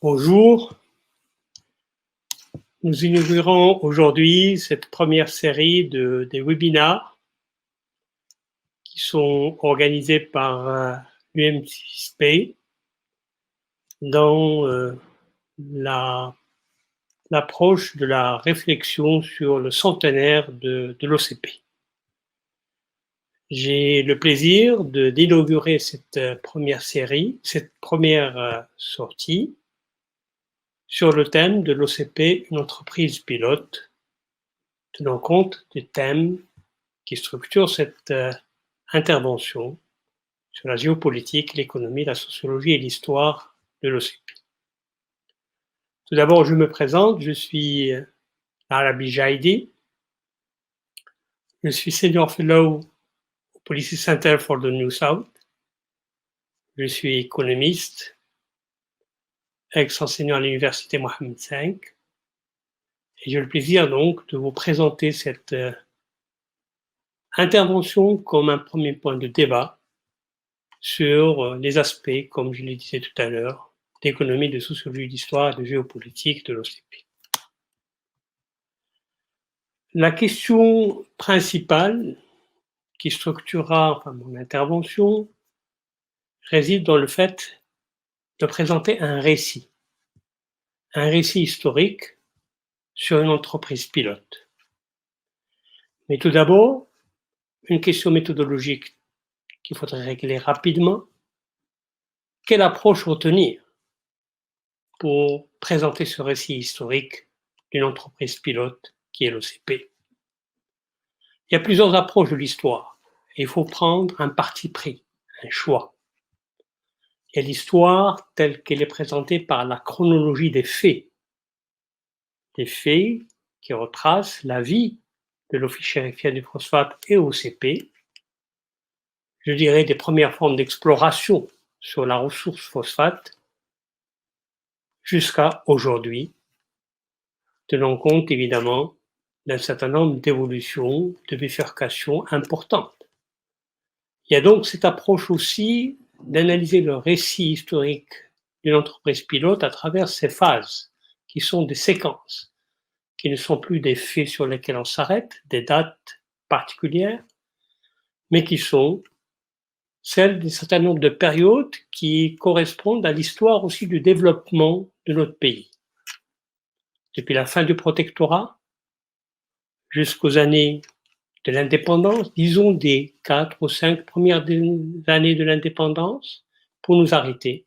Bonjour, nous inaugurons aujourd'hui cette première série des webinars qui sont organisés par l'UMCSP dans l'approche de la réflexion sur le centenaire de l'OCP. J'ai le plaisir d'inaugurer cette première série, cette première sortie sur le thème de l'OCP, une entreprise pilote, tenant compte des thèmes qui structurent cette intervention sur la géopolitique, l'économie, la sociologie et l'histoire de l'OCP. Tout d'abord, je me présente, je suis Arabi Jaidi, je suis Senior Fellow au Policy Center for the New South, je suis économiste, ex-enseignant à l'Université Mohammed V, et j'ai le plaisir donc de vous présenter cette intervention comme un premier point de débat sur les aspects, comme je le disais tout à l'heure, d'économie, de sociologie, d'histoire, de géopolitique de l'OCP. La question principale qui structurera mon intervention réside dans le fait de présenter un récit historique sur une entreprise pilote. Mais tout d'abord, une question méthodologique qu'il faudrait régler rapidement. Quelle approche retenir pour présenter ce récit historique d'une entreprise pilote qui est l'OCP? Il y a plusieurs approches de l'histoire et il faut prendre un parti pris, un choix. Il y a l'histoire telle qu'elle est présentée par la chronologie des faits qui retracent la vie de l'Office chérifien du phosphate et OCP, je dirais des premières formes d'exploration sur la ressource phosphate jusqu'à aujourd'hui, tenant compte évidemment d'un certain nombre d'évolutions, de bifurcations importantes. Il y a donc cette approche aussi d'analyser le récit historique d'une entreprise pilote à travers ces phases, qui sont des séquences, qui ne sont plus des faits sur lesquels on s'arrête, des dates particulières, mais qui sont celles d'un certain nombre de périodes qui correspondent à l'histoire aussi du développement de notre pays. Depuis la fin du protectorat jusqu'aux années de l'indépendance, disons des 4 ou 5 premières années de l'indépendance, pour nous arrêter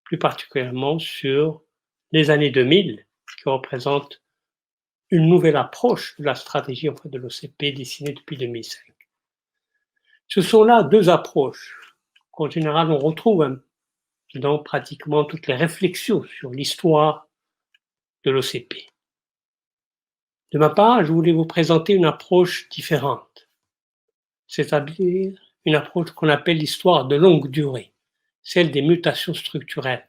plus particulièrement sur les années 2000, qui représentent une nouvelle approche de la stratégie de l'OCP dessinée depuis 2005. Ce sont là deux approches qu'en général on retrouve dans pratiquement toutes les réflexions sur l'histoire de l'OCP. De ma part, je voulais vous présenter une approche différente, c'est-à-dire une approche qu'on appelle l'histoire de longue durée, celle des mutations structurelles,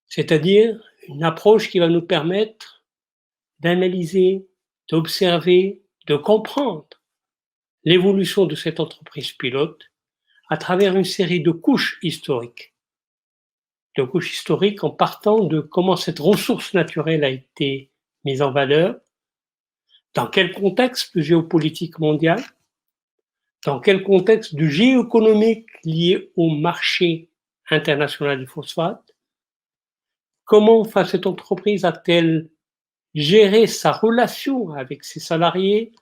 c'est-à-dire une approche qui va nous permettre d'analyser, d'observer, de comprendre l'évolution de cette entreprise pilote à travers une série de couches historiques. De couches historiques en partant de comment cette ressource naturelle a été mise en valeur, dans quel contexte géopolitique mondial, dans quel contexte du géoéconomique lié au marché international du phosphate, comment cette entreprise a-t-elle géré sa relation avec ses salariés,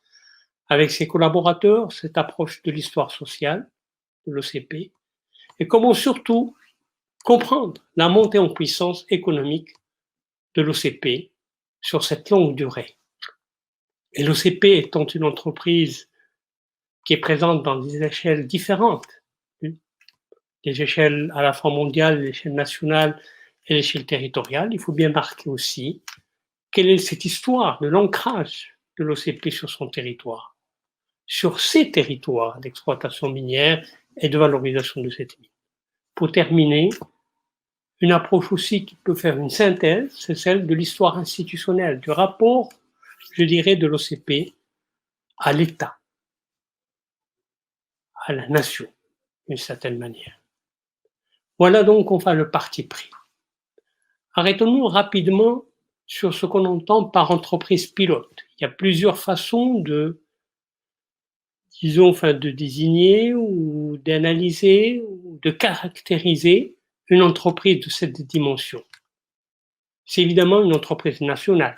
avec ses collaborateurs, cette approche de l'histoire sociale de l'OCP, et comment surtout comprendre la montée en puissance économique de l'OCP sur cette longue durée. Et l'OCP étant une entreprise qui est présente dans des échelles différentes, des échelles à la fois mondiales, l'échelle nationale et l'échelle territoriale, il faut bien marquer aussi quelle est cette histoire de l'ancrage de l'OCP sur son territoire, sur ces territoires d'exploitation minière et de valorisation de cette mine. Pour terminer, une approche aussi qui peut faire une synthèse, c'est celle de l'histoire institutionnelle, du rapport, je dirais, de l'OCP à l'État, à la nation, d'une certaine manière. Voilà donc enfin le parti pris. Arrêtons-nous rapidement sur ce qu'on entend par entreprise pilote. Il y a plusieurs façons de, disons, de désigner ou d'analyser ou de caractériser une entreprise de cette dimension. C'est évidemment une entreprise nationale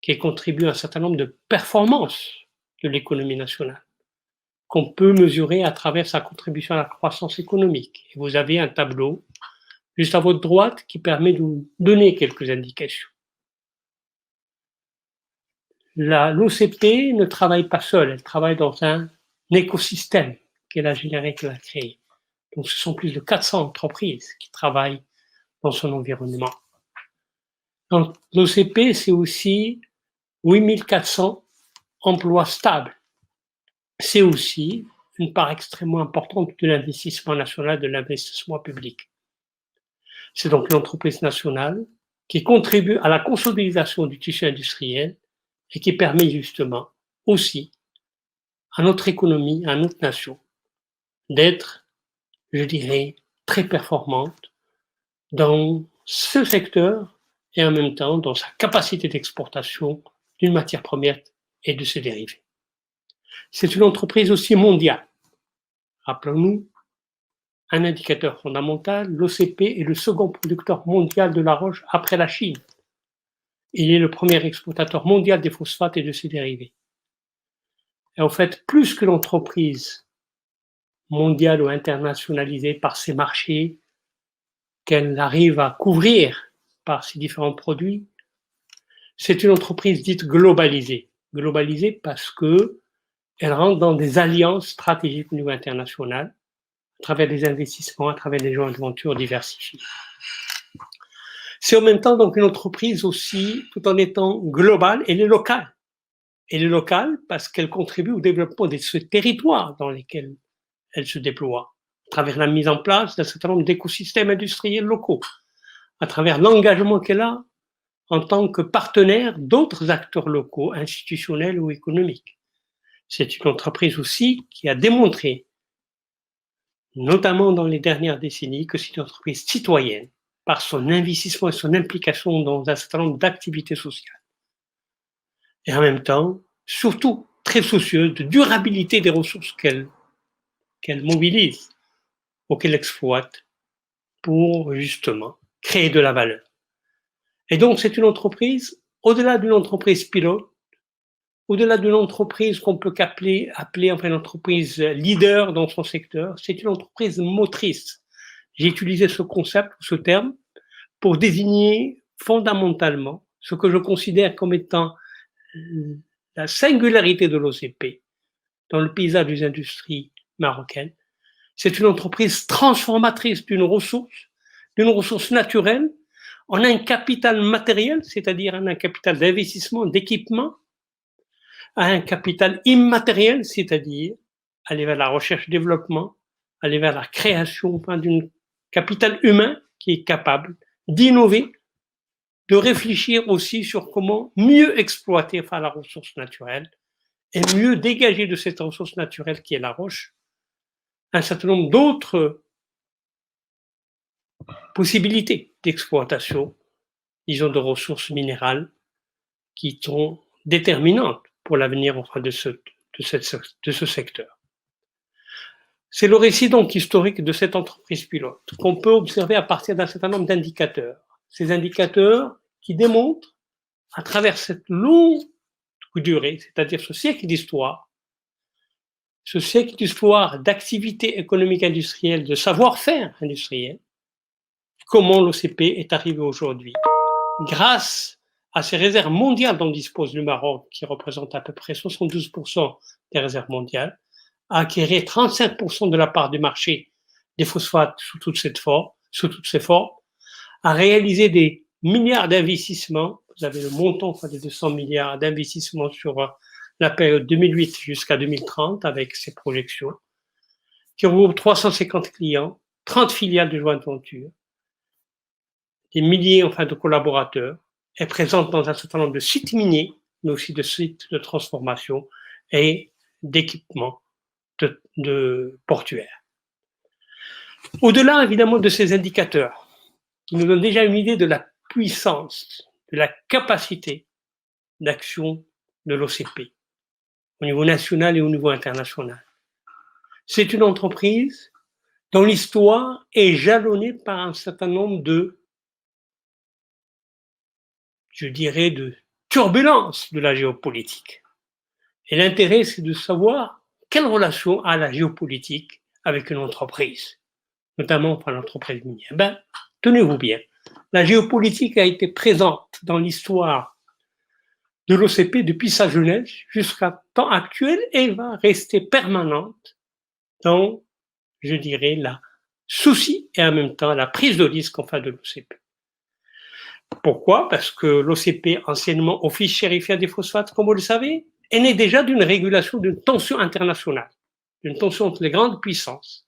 qui contribue à un certain nombre de performances de l'économie nationale, qu'on peut mesurer à travers sa contribution à la croissance économique. Et vous avez un tableau juste à votre droite qui permet de vous donner quelques indications. L'OCP ne travaille pas seule, elle travaille dans un écosystème qu'elle a généré, qu'elle a créé. Donc ce sont plus de 400 entreprises qui travaillent dans son environnement. Donc l'OCP, c'est aussi 8400 emplois stables. C'est aussi une part extrêmement importante de l'investissement national, de l'investissement public. C'est donc une entreprise nationale qui contribue à la consolidation du tissu industriel et qui permet justement aussi à notre économie, à notre nation, d'être, je dirais, très performante dans ce secteur et en même temps dans sa capacité d'exportation d'une matière première et de ses dérivés. C'est une entreprise aussi mondiale. Rappelons-nous, un indicateur fondamental, l'OCP est le second producteur mondial de la roche après la Chine. Il est le premier exportateur mondial des phosphates et de ses dérivés. Et en fait, plus que l'entreprise mondiale ou internationalisée par ses marchés, qu'elle arrive à couvrir par ses différents produits, c'est une entreprise dite globalisée. Globalisée parce qu'elle rentre dans des alliances stratégiques au niveau international, à travers des investissements, à travers des joint ventures diversifiées. C'est en même temps donc une entreprise aussi, tout en étant globale, elle est locale. Elle est locale parce qu'elle contribue au développement de ce territoire dans lesquels elle se déploie, à travers la mise en place d'un certain nombre d'écosystèmes industriels locaux, à travers l'engagement qu'elle a en tant que partenaire d'autres acteurs locaux, institutionnels ou économiques. C'est une entreprise aussi qui a démontré, notamment dans les dernières décennies, que c'est une entreprise citoyenne par son investissement et son implication dans un certain nombre d'activités sociales. Et en même temps, surtout très soucieuse de durabilité des ressources qu'elle mobilise ou qu'elle exploite pour justement créer de la valeur. Et donc c'est une entreprise, au-delà d'une entreprise pilote, au-delà d'une entreprise qu'on peut appeler une entreprise leader dans son secteur, c'est une entreprise motrice. J'ai utilisé ce concept, ce terme, pour désigner fondamentalement ce que je considère comme étant la singularité de l'OCP dans le paysage des industries marocaines. C'est une entreprise transformatrice d'une ressource naturelle, en un capital matériel, c'est-à-dire en un capital d'investissement, d'équipement, à un capital immatériel, c'est-à-dire aller vers la recherche-développement, aller vers la création d'un capital humain qui est capable d'innover, de réfléchir aussi sur comment mieux exploiter la ressource naturelle et mieux dégager de cette ressource naturelle qui est la roche un certain nombre d'autres possibilités d'exploitation, disons, de ressources minérales qui sont déterminantes pour l'avenir de ce secteur. C'est le récit donc historique de cette entreprise pilote qu'on peut observer à partir d'un certain nombre d'indicateurs. Ces indicateurs qui démontrent, à travers cette longue durée, c'est-à-dire ce siècle d'histoire d'activité économique industrielle, de savoir-faire industriel, comment l'OCP est arrivé aujourd'hui, grâce à ces réserves mondiales dont dispose le Maroc, qui représente à peu près 72% des réserves mondiales, à acquérir 35% de la part du marché des phosphates sous toutes ces formes, à réaliser des milliards d'investissements. Vous avez le montant des 200 milliards d'investissements sur la période 2008 jusqu'à 2030 avec ces projections, qui regroupe 350 clients, 30 filiales de joint venture, des milliers de collaborateurs, est présente dans un certain nombre de sites miniers, mais aussi de sites de transformation et d'équipements de portuaires. Au-delà, évidemment, de ces indicateurs, qui nous donnent déjà une idée de la puissance, de la capacité d'action de l'OCP, au niveau national et au niveau international. C'est une entreprise dont l'histoire est jalonnée par un certain nombre de, je dirais, de turbulences de la géopolitique. Et l'intérêt, c'est de savoir quelle relation a la géopolitique avec une entreprise, notamment pour l'entreprise minière. Tenez-vous bien, la géopolitique a été présente dans l'histoire de l'OCP depuis sa jeunesse jusqu'à temps actuel et va rester permanente dans, je dirais, la souci et en même temps la prise de risque en face de l'OCP. Pourquoi? Parce que l'OCP, anciennement Office chérifien des phosphates, comme vous le savez, est né déjà d'une régulation d'une tension internationale, d'une tension entre les grandes puissances,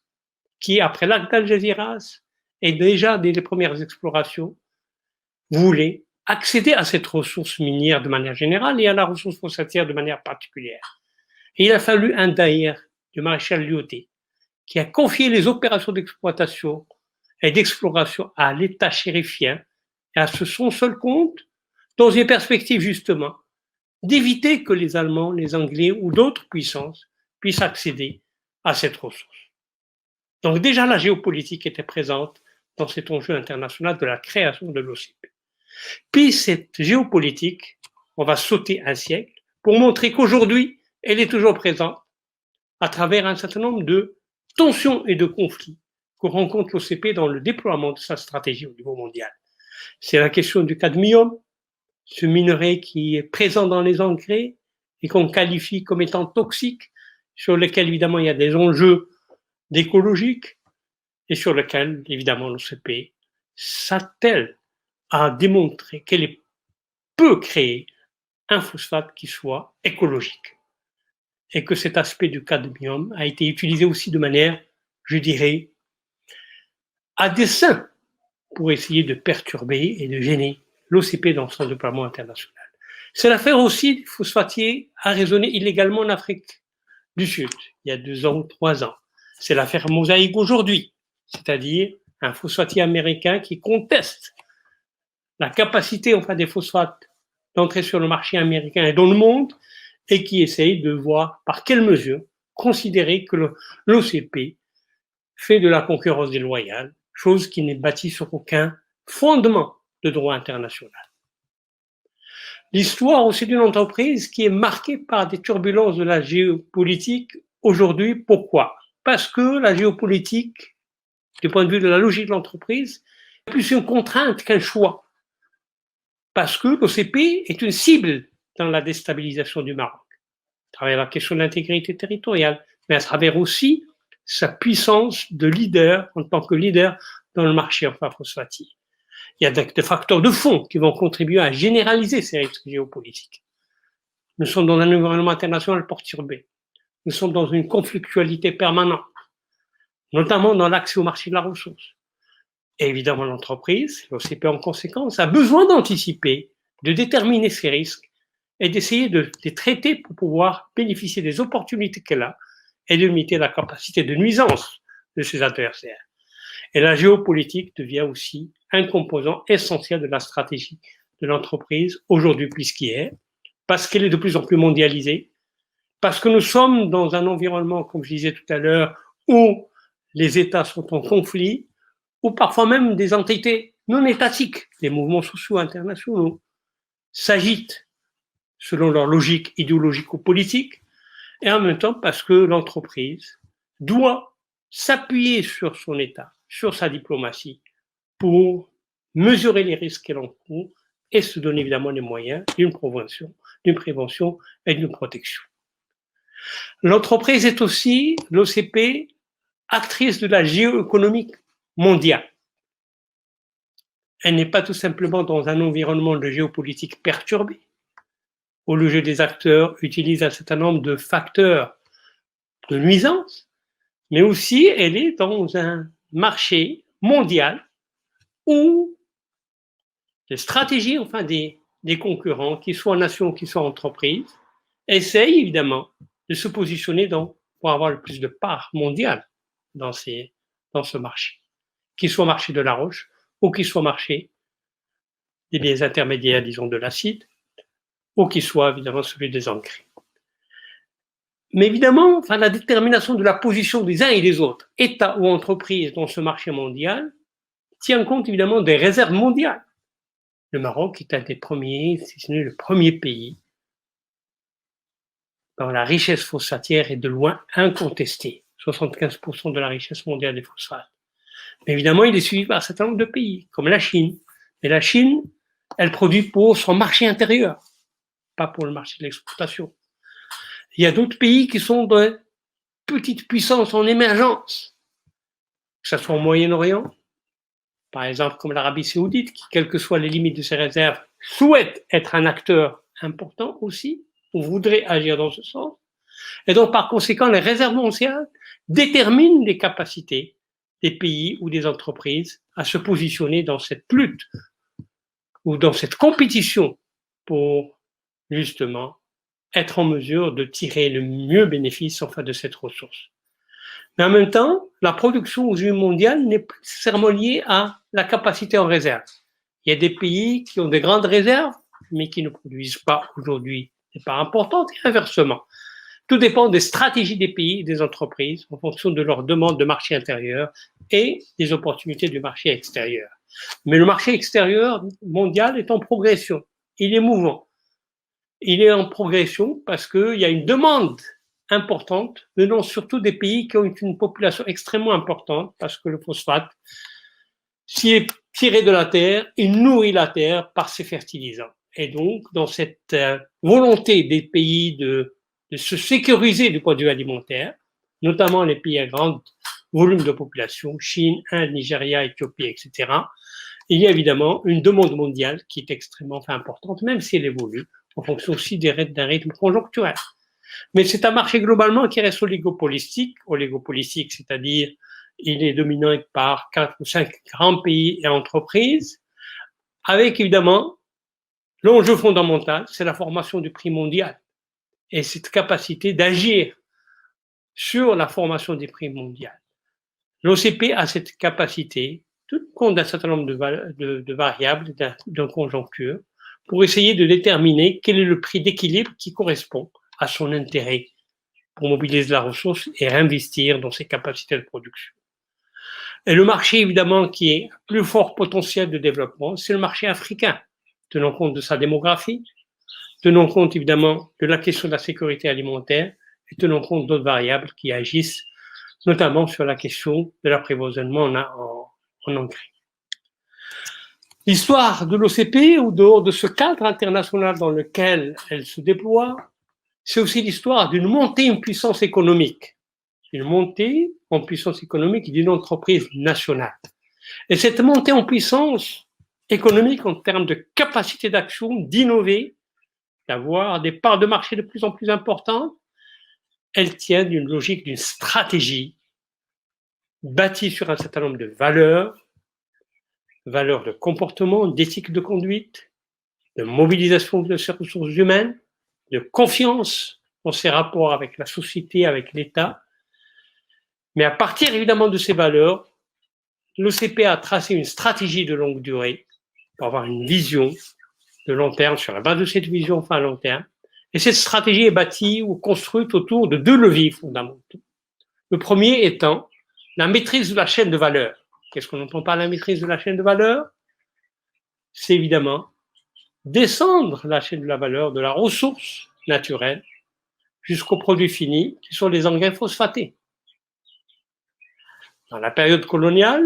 qui, après l'acte d'Algésiras et déjà dès les premières explorations, voulait accéder à cette ressource minière de manière générale et à la ressource phosphatière de manière particulière. Et il a fallu un daïr du maréchal Lyautey qui a confié les opérations d'exploitation et d'exploration à l'État chérifien et à son seul compte, dans une perspective justement d'éviter que les Allemands, les Anglais ou d'autres puissances puissent accéder à cette ressource. Donc déjà la géopolitique était présente dans cet enjeu international de la création de l'OCP. Puis cette géopolitique, on va sauter un siècle pour montrer qu'aujourd'hui, elle est toujours présente à travers un certain nombre de tensions et de conflits que rencontre l'OCP dans le déploiement de sa stratégie au niveau mondial. C'est la question du cadmium, ce minerai qui est présent dans les engrais et qu'on qualifie comme étant toxique, sur lequel évidemment il y a des enjeux d'écologique et sur lequel évidemment l'OCP s'attelle à démontrer qu'elle peut créer un phosphate qui soit écologique et que cet aspect du cadmium a été utilisé aussi de manière, je dirais, à dessein pour essayer de perturber et de gêner l'OCP dans son déploiement international. C'est l'affaire aussi des phosphatiers arraisonnés illégalement en Afrique du Sud, il y a 2 ans ou 3 ans. C'est l'affaire Mosaïque aujourd'hui, c'est-à-dire un phosphatier américain qui conteste la capacité enfin des phosphates d'entrer sur le marché américain et dans le monde et qui essaye de voir par quelle mesure considérer que l'OCP fait de la concurrence déloyale, chose qui n'est bâtie sur aucun fondement de droit international. L'histoire aussi d'une entreprise qui est marquée par des turbulences de la géopolitique aujourd'hui. Pourquoi? Parce que la géopolitique, du point de vue de la logique de l'entreprise, est plus une contrainte qu'un choix. Parce que l'OCP est une cible dans la déstabilisation du Maroc, à travers la question de l'intégrité territoriale, mais à travers aussi sa puissance de leader, en tant que leader dans le marché phosphatier. Il y a des facteurs de fond qui vont contribuer à généraliser ces risques géopolitiques. Nous sommes dans un environnement international perturbé. Nous sommes dans une conflictualité permanente, notamment dans l'accès au marché de la ressource. Et évidemment, l'entreprise, l'OCP en conséquence, a besoin d'anticiper, de déterminer ces risques et d'essayer de les traiter pour pouvoir bénéficier des opportunités qu'elle a et de limiter la capacité de nuisance de ses adversaires. Et la géopolitique devient aussi un composant essentiel de la stratégie de l'entreprise aujourd'hui plus qu'hier, parce qu'elle est de plus en plus mondialisée, parce que nous sommes dans un environnement, comme je disais tout à l'heure, où les États sont en conflit, ou parfois même des entités non étatiques, des mouvements sociaux internationaux, s'agitent selon leur logique idéologique ou politique, et en même temps parce que l'entreprise doit s'appuyer sur son État, sur sa diplomatie, pour mesurer les risques qu'elle encourt et se donner évidemment les moyens d'une prévention et d'une protection. L'entreprise est aussi, l'OCP, actrice de la géoéconomie mondiale. Elle n'est pas tout simplement dans un environnement de géopolitique perturbé, où le jeu des acteurs utilise un certain nombre de facteurs de nuisance, mais aussi elle est dans un marché mondial où les stratégies enfin des concurrents, qu'ils soient nations, qu'ils soient entreprises, essayent évidemment de se positionner pour avoir le plus de parts mondiales dans ce marché, qu'il soit marché de la roche ou qu'il soit marché des biens intermédiaires, disons, de l'acide, ou qui soit évidemment celui des engrais. Mais évidemment, enfin, la détermination de la position des uns et des autres, États ou entreprises dans ce marché mondial, tient compte évidemment des réserves mondiales. Le Maroc est un des premiers, si ce n'est le premier pays, dont la richesse phosphatière est de loin incontestée. 75% de la richesse mondiale des phosphates. Mais évidemment, il est suivi par un certain nombre de pays, comme la Chine. Mais la Chine, elle produit pour son marché intérieur, pas pour le marché de l'exportation. Il y a d'autres pays qui sont de petites puissances en émergence, que ce soit au Moyen-Orient, par exemple comme l'Arabie saoudite, qui, quelles que soient les limites de ses réserves, souhaite être un acteur important aussi, ou voudrait agir dans ce sens. Et donc, par conséquent, les réserves mondiales déterminent les capacités des pays ou des entreprises à se positionner dans cette lutte ou dans cette compétition pour justement être en mesure de tirer le mieux bénéfice enfin de cette ressource. Mais en même temps, la production aux yeux mondiales n'est pas nécessairement liée à la capacité en réserve. Il y a des pays qui ont des grandes réserves, mais qui ne produisent pas aujourd'hui des parts importantes, et inversement. Tout dépend des stratégies des pays et des entreprises en fonction de leurs demandes de marché intérieur et des opportunités du marché extérieur. Mais le marché extérieur mondial est en progression. Il est mouvant. Il est en progression parce qu'il y a une demande importante venant surtout des pays qui ont une population extrêmement importante parce que le phosphate, s'il est tiré de la terre, il nourrit la terre par ses fertilisants. Et donc, dans cette volonté des pays de se sécuriser du point de vue alimentaire, notamment les pays à grand volume de population, Chine, Inde, Nigeria, Éthiopie, etc., il y a évidemment une demande mondiale qui est extrêmement importante, même si elle évolue en fonction aussi d'un rythme conjoncturel. Mais c'est un marché globalement qui reste oligopolistique, c'est-à-dire il est dominé par 4 ou 5 grands pays et entreprises, avec évidemment l'enjeu fondamental, c'est la formation du prix mondial et cette capacité d'agir sur la formation des prix mondiaux. L'OCP a cette capacité, tout compte d'un certain nombre de variables, d'une conjoncture, pour essayer de déterminer quel est le prix d'équilibre qui correspond à son intérêt pour mobiliser la ressource et réinvestir dans ses capacités de production. Et le marché, évidemment, qui est plus fort potentiel de développement, c'est le marché africain, tenant compte de sa démographie, tenant compte, évidemment, de la question de la sécurité alimentaire et tenant compte d'autres variables qui agissent, notamment sur la question de l'approvisionnement en engrais. L'histoire de l'OCP, ou dehors de ce cadre international dans lequel elle se déploie, c'est aussi l'histoire d'une montée en puissance économique. Une montée en puissance économique d'une entreprise nationale. Et cette montée en puissance économique en termes de capacité d'action, d'innover, d'avoir des parts de marché de plus en plus importantes, elle tient d'une logique, d'une stratégie bâtie sur un certain nombre de valeurs de comportement, d'éthique de conduite, de mobilisation de ses ressources humaines, de confiance dans ses rapports avec la société, avec l'État. Mais à partir évidemment de ces valeurs, l'OCP a tracé une stratégie de longue durée pour avoir une vision de long terme sur la base de cette vision enfin à long terme. Et cette stratégie est bâtie ou construite autour de 2 leviers fondamentaux. Le premier étant la maîtrise de la chaîne de valeur. Qu'est-ce qu'on entend par la maîtrise de la chaîne de valeur? C'est évidemment descendre la chaîne de la valeur de la ressource naturelle jusqu'aux produits finis qui sont les engrais phosphatés. Dans la période coloniale,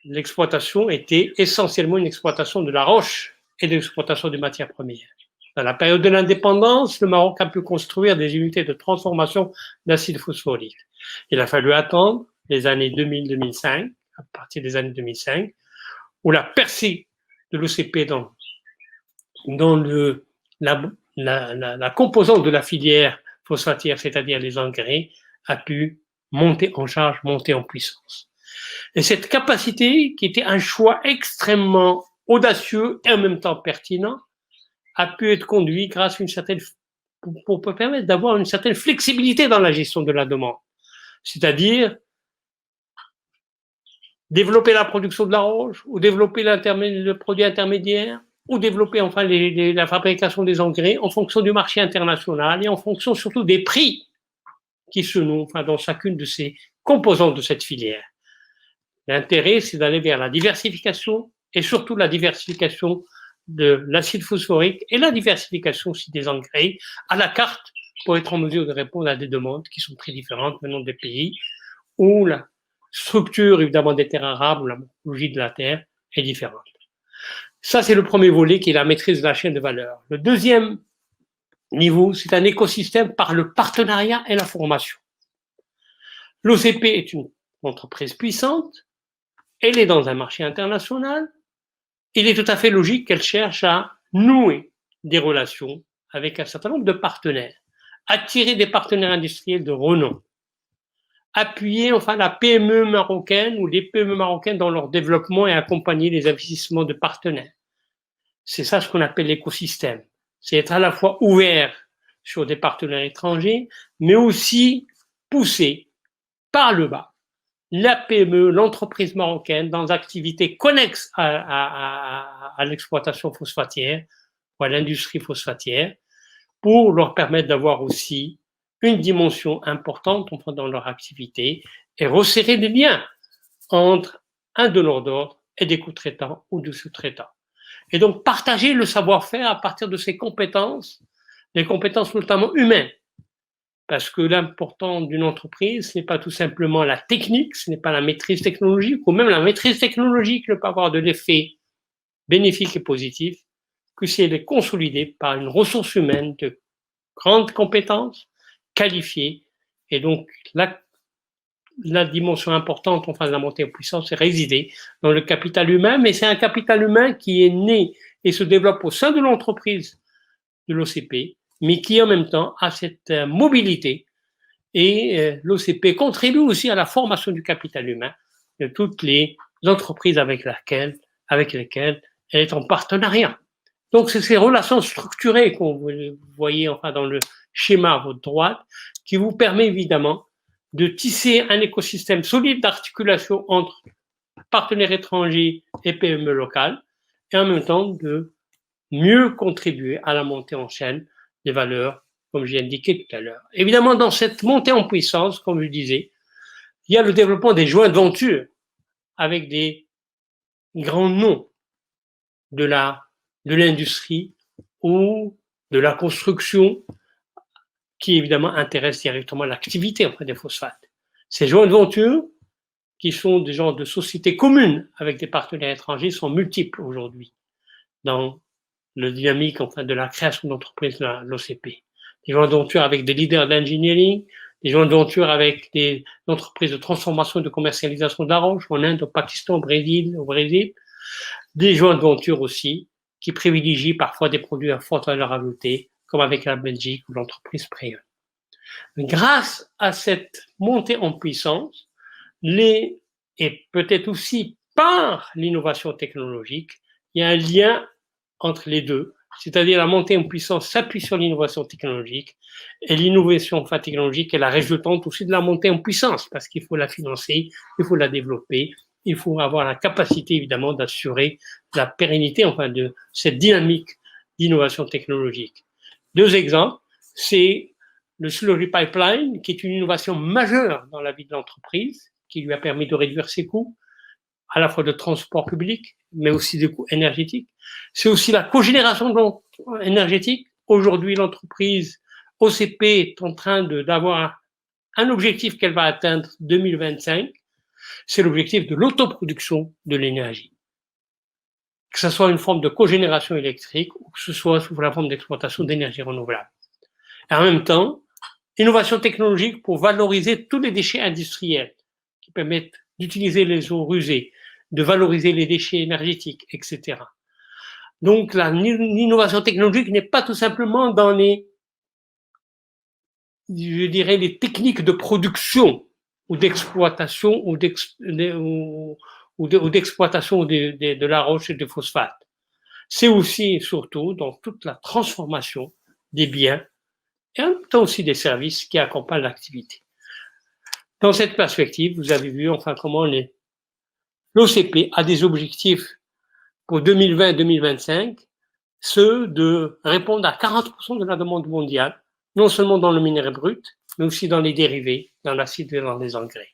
l'exploitation était essentiellement une exploitation de la roche et de l'exploitation des matières premières. Dans la période de l'indépendance, le Maroc a pu construire des unités de transformation d'acide phosphorique. Il a fallu attendre les années 2000-2005, à partir des années 2005, où la percée de l'OCP dans la composante de la filière phosphatière, c'est-à-dire les engrais, a pu monter en charge, monter en puissance. Et cette capacité, qui était un choix extrêmement audacieux et en même temps pertinent, a pu être conduit grâce à une certaine, pour permettre d'avoir une certaine flexibilité dans la gestion de la demande. C'est-à-dire développer la production de la roche ou développer le produit intermédiaire ou développer enfin la fabrication des engrais en fonction du marché international et en fonction surtout des prix qui se nouent enfin, dans chacune de ces composantes de cette filière. L'intérêt, c'est d'aller vers la diversification et surtout la diversification de l'acide phosphorique et la diversification aussi des engrais à la carte pour être en mesure de répondre à des demandes qui sont très différentes venant des pays où la structure évidemment des terres arables ou la morphologie de la terre est différente. Ça, c'est le premier volet qui est la maîtrise de la chaîne de valeur. Le deuxième niveau, c'est un écosystème par le partenariat et la formation. L'OCP est une entreprise puissante, elle est dans un marché international, il est tout à fait logique qu'elle cherche à nouer des relations avec un certain nombre de partenaires, attirer des partenaires industriels de renom, appuyer enfin la PME marocaine ou les PME marocaines dans leur développement et accompagner les investissements de partenaires. C'est ça ce qu'on appelle l'écosystème. C'est être à la fois ouvert sur des partenaires étrangers, mais aussi pousser par le bas la PME, l'entreprise marocaine dans des activités connexes à l'exploitation phosphatière ou à l'industrie phosphatière pour leur permettre d'avoir aussi une dimension importante dans leur activité et resserrer les liens entre un donneur d'ordre et des co-traitants ou de sous-traitants. Et donc partager le savoir-faire à partir de ces compétences, des compétences notamment humaines. Parce que l'important d'une entreprise, ce n'est pas tout simplement la technique, ce n'est pas la maîtrise technologique, ou même la maîtrise technologique ne peut avoir de l'effet bénéfique et positif que si elle est consolidée par une ressource humaine de grandes compétences, qualifiées. Et donc, la dimension importante en phase de la montée en puissance, c'est résider dans le capital humain, mais c'est un capital humain qui est né et se développe au sein de l'entreprise de l'OCP, mais qui en même temps a cette mobilité. Et l'OCP contribue aussi à la formation du capital humain de toutes les entreprises avec lesquelles elle est en partenariat. Donc, c'est ces relations structurées qu'on vous voyez enfin dans le schéma à votre droite qui vous permet évidemment de tisser un écosystème solide d'articulation entre partenaires étrangers et PME locales et en même temps de mieux contribuer à la montée en chaîne des valeurs, comme j'ai indiqué tout à l'heure. Évidemment, dans cette montée en puissance, comme je disais, il y a le développement des joint ventures avec des grands noms de l'industrie ou de la construction qui évidemment intéressent directement l'activité auprès des phosphates. Ces joint ventures, qui sont des genres de sociétés communes avec des partenaires étrangers, sont multiples aujourd'hui dans le dynamique enfin, de la création d'entreprises de l'OCP. Des joint ventures avec des leaders d'engineering, des joint ventures avec des entreprises de transformation et de commercialisation d'arrange en Inde, au Pakistan, au Brésil, des joint ventures aussi qui privilégient parfois des produits à forte valeur ajoutée, comme avec la Belgique ou l'entreprise Preon. Grâce à cette montée en puissance, et peut-être aussi par l'innovation technologique, il y a un lien entre les deux, c'est-à-dire la montée en puissance s'appuie sur l'innovation technologique et l'innovation technologique est la résultante aussi de la montée en puissance parce qu'il faut la financer, il faut la développer, il faut avoir la capacité évidemment d'assurer la pérennité enfin de cette dynamique d'innovation technologique. Deux exemples, c'est le slurry pipeline qui est une innovation majeure dans la vie de l'entreprise qui lui a permis de réduire ses coûts à la fois de transport public, mais aussi des coûts énergétiques. C'est aussi la cogénération énergétique. Aujourd'hui, l'entreprise OCP est en train d'avoir un objectif qu'elle va atteindre 2025, c'est l'objectif de l'autoproduction de l'énergie. Que ce soit une forme de cogénération électrique ou que ce soit sous la forme d'exploitation d'énergie renouvelable. Et en même temps, innovation technologique pour valoriser tous les déchets industriels qui permettent d'utiliser les eaux rusées, de valoriser les déchets énergétiques, etc. Donc, l'innovation technologique n'est pas tout simplement dans les techniques de production ou d'exploitation ou d'exploitation de la roche et des phosphates. C'est aussi et surtout dans toute la transformation des biens et en même temps aussi des services qui accompagnent l'activité. Dans cette perspective, vous avez vu enfin comment l'OCP a des objectifs pour 2020-2025 ceux de répondre à 40% de la demande mondiale, non seulement dans le minerai brut, mais aussi dans les dérivés, dans l'acide et dans les engrais.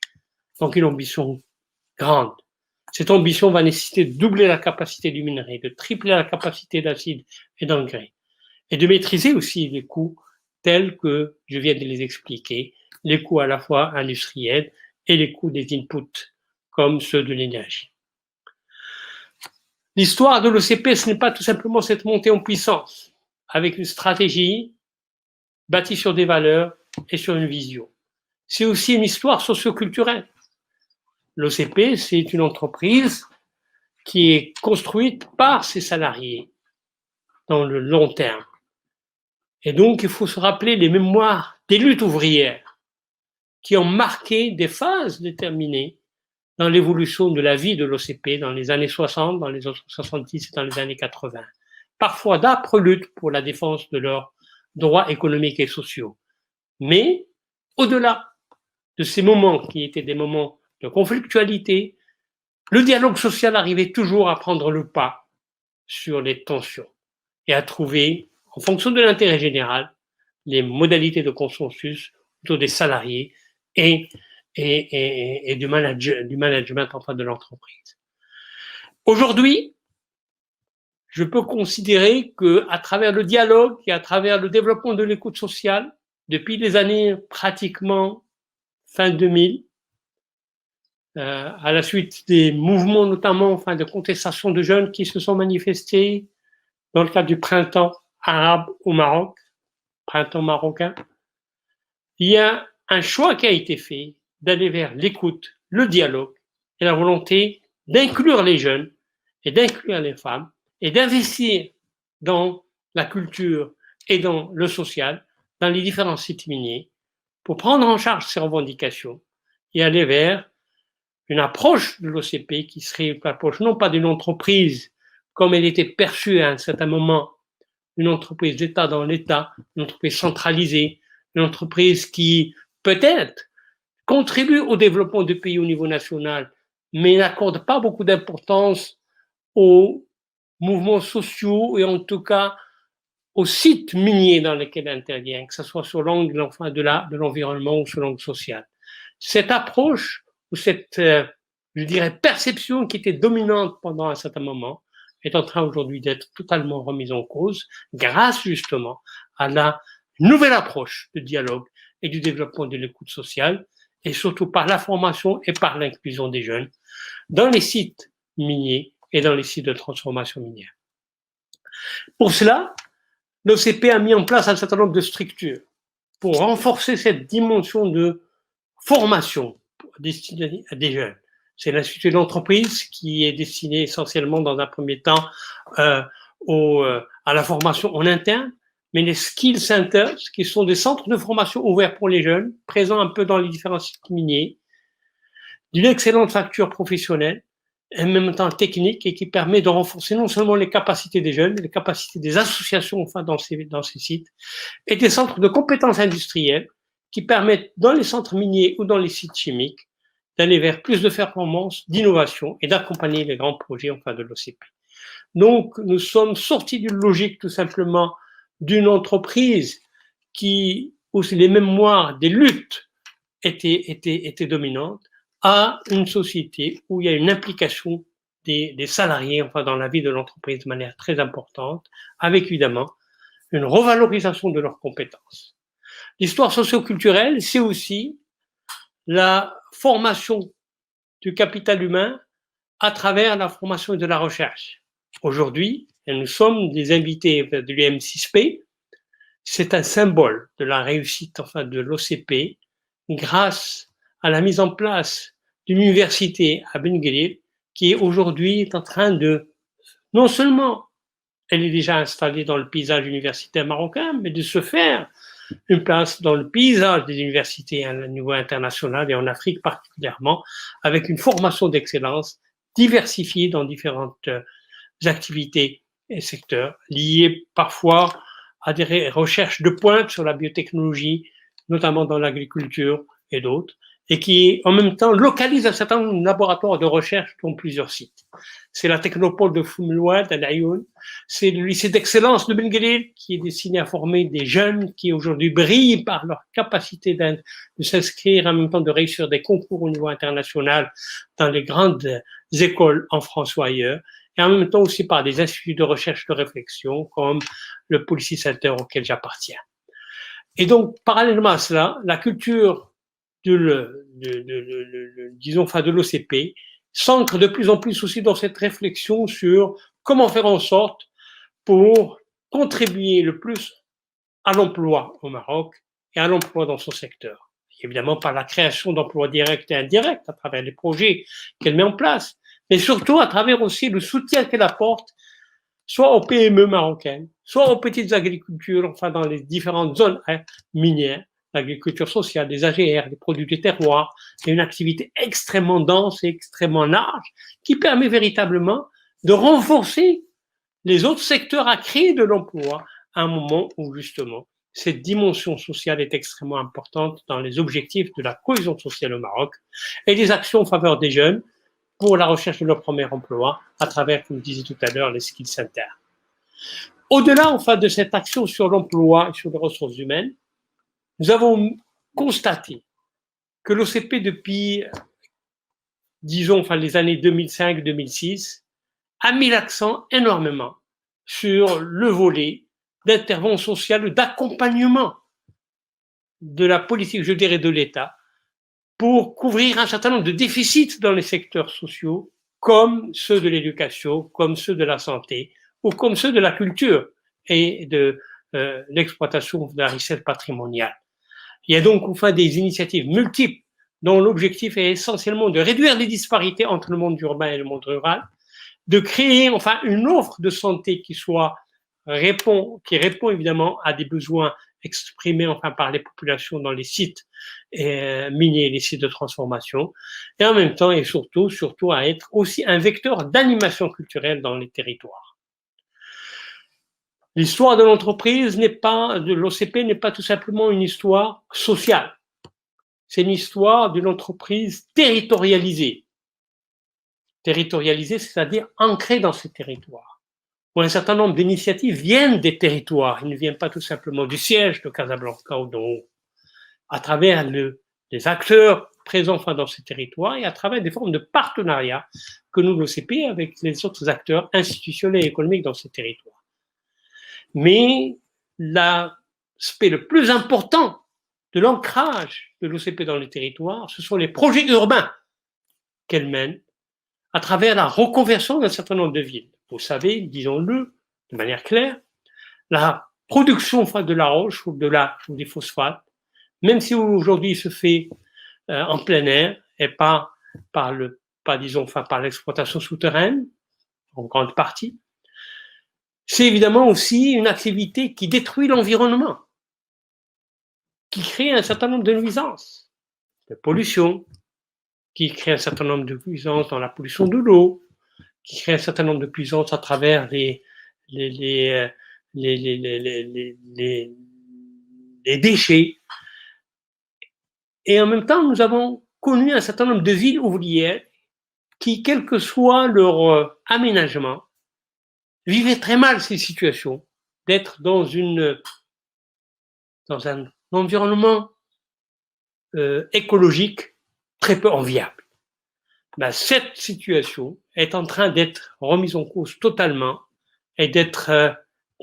Donc une ambition grande. Cette ambition va nécessiter de doubler la capacité du minerai, de tripler la capacité d'acide et d'engrais, et de maîtriser aussi les coûts tels que je viens de les expliquer, les coûts à la fois industriels et les coûts des inputs, comme ceux de l'énergie. L'histoire de l'OCP, ce n'est pas tout simplement cette montée en puissance, avec une stratégie bâtie sur des valeurs et sur une vision. C'est aussi une histoire socioculturelle. L'OCP, c'est une entreprise qui est construite par ses salariés dans le long terme. Et donc, il faut se rappeler les mémoires des luttes ouvrières qui ont marqué des phases déterminées dans l'évolution de la vie de l'OCP dans les années 60, dans les autres 70 et dans les années 80. Parfois d'âpres luttes pour la défense de leurs droits économiques et sociaux. Mais au-delà de ces moments qui étaient des moments de conflictualité, le dialogue social arrivait toujours à prendre le pas sur les tensions et à trouver, en fonction de l'intérêt général, les modalités de consensus autour des salariés et du management enfin, de l'entreprise. Aujourd'hui, je peux considérer qu'à travers le dialogue et à travers le développement de l'écoute sociale, depuis les années pratiquement fin 2000, à la suite des mouvements notamment enfin, de contestation de jeunes qui se sont manifestés dans le cadre du printemps arabe au Maroc, printemps marocain, il y a un choix qui a été fait d'aller vers l'écoute, le dialogue et la volonté d'inclure les jeunes et d'inclure les femmes et d'investir dans la culture et dans le social, dans les différents sites miniers, pour prendre en charge ces revendications et aller vers une approche de l'OCP qui serait une approche non pas d'une entreprise comme elle était perçue à un certain moment, une entreprise d'État dans l'État, une entreprise centralisée, une entreprise qui peut-être contribue au développement du pays au niveau national, mais n'accorde pas beaucoup d'importance aux mouvements sociaux et en tout cas aux sites miniers dans lesquels elle intervient, que ce soit sur l'angle enfin, de l'environnement ou sur l'angle social. Cette approche ou cette, je dirais, perception qui était dominante pendant un certain moment est en train aujourd'hui d'être totalement remise en cause grâce justement à la nouvelle approche de dialogue et du développement de l'écoute sociale et surtout par la formation et par l'inclusion des jeunes dans les sites miniers et dans les sites de transformation minière. Pour cela, l'OCP a mis en place un certain nombre de structures pour renforcer cette dimension de formation destinée à des jeunes. C'est l'Institut de l'entreprise qui est destiné essentiellement dans un premier temps à la formation en interne, mais les Skill Centers, qui sont des centres de formation ouverts pour les jeunes, présents un peu dans les différents sites miniers, d'une excellente facture professionnelle, et en même temps technique, et qui permet de renforcer non seulement les capacités des jeunes, mais les capacités des associations enfin, dans ces sites, et des centres de compétences industrielles qui permettent, dans les centres miniers ou dans les sites chimiques, d'aller vers plus de performance, d'innovation et d'accompagner les grands projets enfin, de l'OCP. Donc, nous sommes sortis d'une logique tout simplement d'une entreprise où les mémoires des luttes étaient dominantes, à une société où il y a une implication des salariés enfin, dans la vie de l'entreprise de manière très importante, avec évidemment une revalorisation de leurs compétences. L'histoire socio-culturelle, c'est aussi la formation du capital humain à travers la formation et de la recherche. Aujourd'hui, nous sommes des invités de l'UM6P. C'est un symbole de la réussite enfin, de l'OCP grâce à la mise en place d'une université à Ben Guerir qui aujourd'hui est en train de, non seulement elle est déjà installée dans le paysage universitaire marocain, mais de se faire une place dans le paysage des universités à un niveau international et en Afrique particulièrement, avec une formation d'excellence diversifiée dans différentes activités et secteurs, liées parfois à des recherches de pointe sur la biotechnologie, notamment dans l'agriculture et d'autres, et qui, en même temps, localise un certain nombre de laboratoires de recherche dans plusieurs sites. C'est la technopole de Foumelouad, à Laayoune. C'est le lycée d'excellence de Ben Guelil, qui est destiné à former des jeunes qui aujourd'hui brillent par leur capacité de s'inscrire, en même temps de réussir des concours au niveau international dans les grandes écoles en France ou ailleurs, et en même temps aussi par des instituts de recherche de réflexion, comme le Policy Center auquel j'appartiens. Et donc, parallèlement à cela, la culture de l'OCP s'ancre de plus en plus aussi dans cette réflexion sur comment faire en sorte pour contribuer le plus à l'emploi au Maroc et à l'emploi dans son secteur. Évidemment par la création d'emplois directs et indirects à travers les projets qu'elle met en place, mais surtout à travers aussi le soutien qu'elle apporte soit aux PME marocaines, soit aux petites agricultures, enfin dans les différentes zones minières, l'agriculture sociale, les AGR, les produits de terroir. C'est une activité extrêmement dense et extrêmement large qui permet véritablement de renforcer les autres secteurs à créer de l'emploi à un moment où justement cette dimension sociale est extrêmement importante dans les objectifs de la cohésion sociale au Maroc et des actions en faveur des jeunes pour la recherche de leur premier emploi à travers, comme je disais tout à l'heure, les skills center. Au-delà, enfin, de cette action sur l'emploi et sur les ressources humaines, nous avons constaté que l'OCP, depuis, disons, enfin, les années 2005-2006, a mis l'accent énormément sur le volet d'intervention sociale, d'accompagnement de la politique, je dirais, de l'État, pour couvrir un certain nombre de déficits dans les secteurs sociaux, comme ceux de l'éducation, comme ceux de la santé, ou comme ceux de la culture et de l'exploitation de la richesse patrimoniale. Il y a donc enfin des initiatives multiples dont l'objectif est essentiellement de réduire les disparités entre le monde urbain et le monde rural, de créer enfin une offre de santé qui répond évidemment à des besoins exprimés enfin par les populations dans les sites miniers, les sites de transformation, et en même temps et surtout à être aussi un vecteur d'animation culturelle dans les territoires. L'histoire de l'entreprise de l'OCP n'est pas tout simplement une histoire sociale. C'est une histoire d'une entreprise territorialisée. Territorialisée, c'est-à-dire ancrée dans ces territoires. Où un certain nombre d'initiatives viennent des territoires. Ils ne viennent pas tout simplement du siège de Casablanca ou d'Ouro. À travers les acteurs présents enfin, dans ces territoires et à travers des formes de partenariat que nous, l'OCP, avec les autres acteurs institutionnels et économiques dans ces territoires. Mais l'aspect le plus important de l'ancrage de l'OCP dans les territoires, ce sont les projets urbains qu'elle mène à travers la reconversion d'un certain nombre de villes. Vous savez, disons-le de manière claire, la production de la roche ou des phosphates, même si aujourd'hui il se fait en plein air et pas par l'exploitation souterraine, en grande partie, c'est évidemment aussi une activité qui détruit l'environnement, qui crée un certain nombre de nuisances, de pollution, qui crée un certain nombre de nuisances dans la pollution de l'eau, qui crée un certain nombre de nuisances à travers les déchets. Et en même temps, nous avons connu un certain nombre de villes ouvrières qui, quel que soit leur aménagement, vivaient très mal ces situations, d'être dans un environnement écologique très peu enviable. Ben, cette situation est en train d'être remise en cause totalement et d'être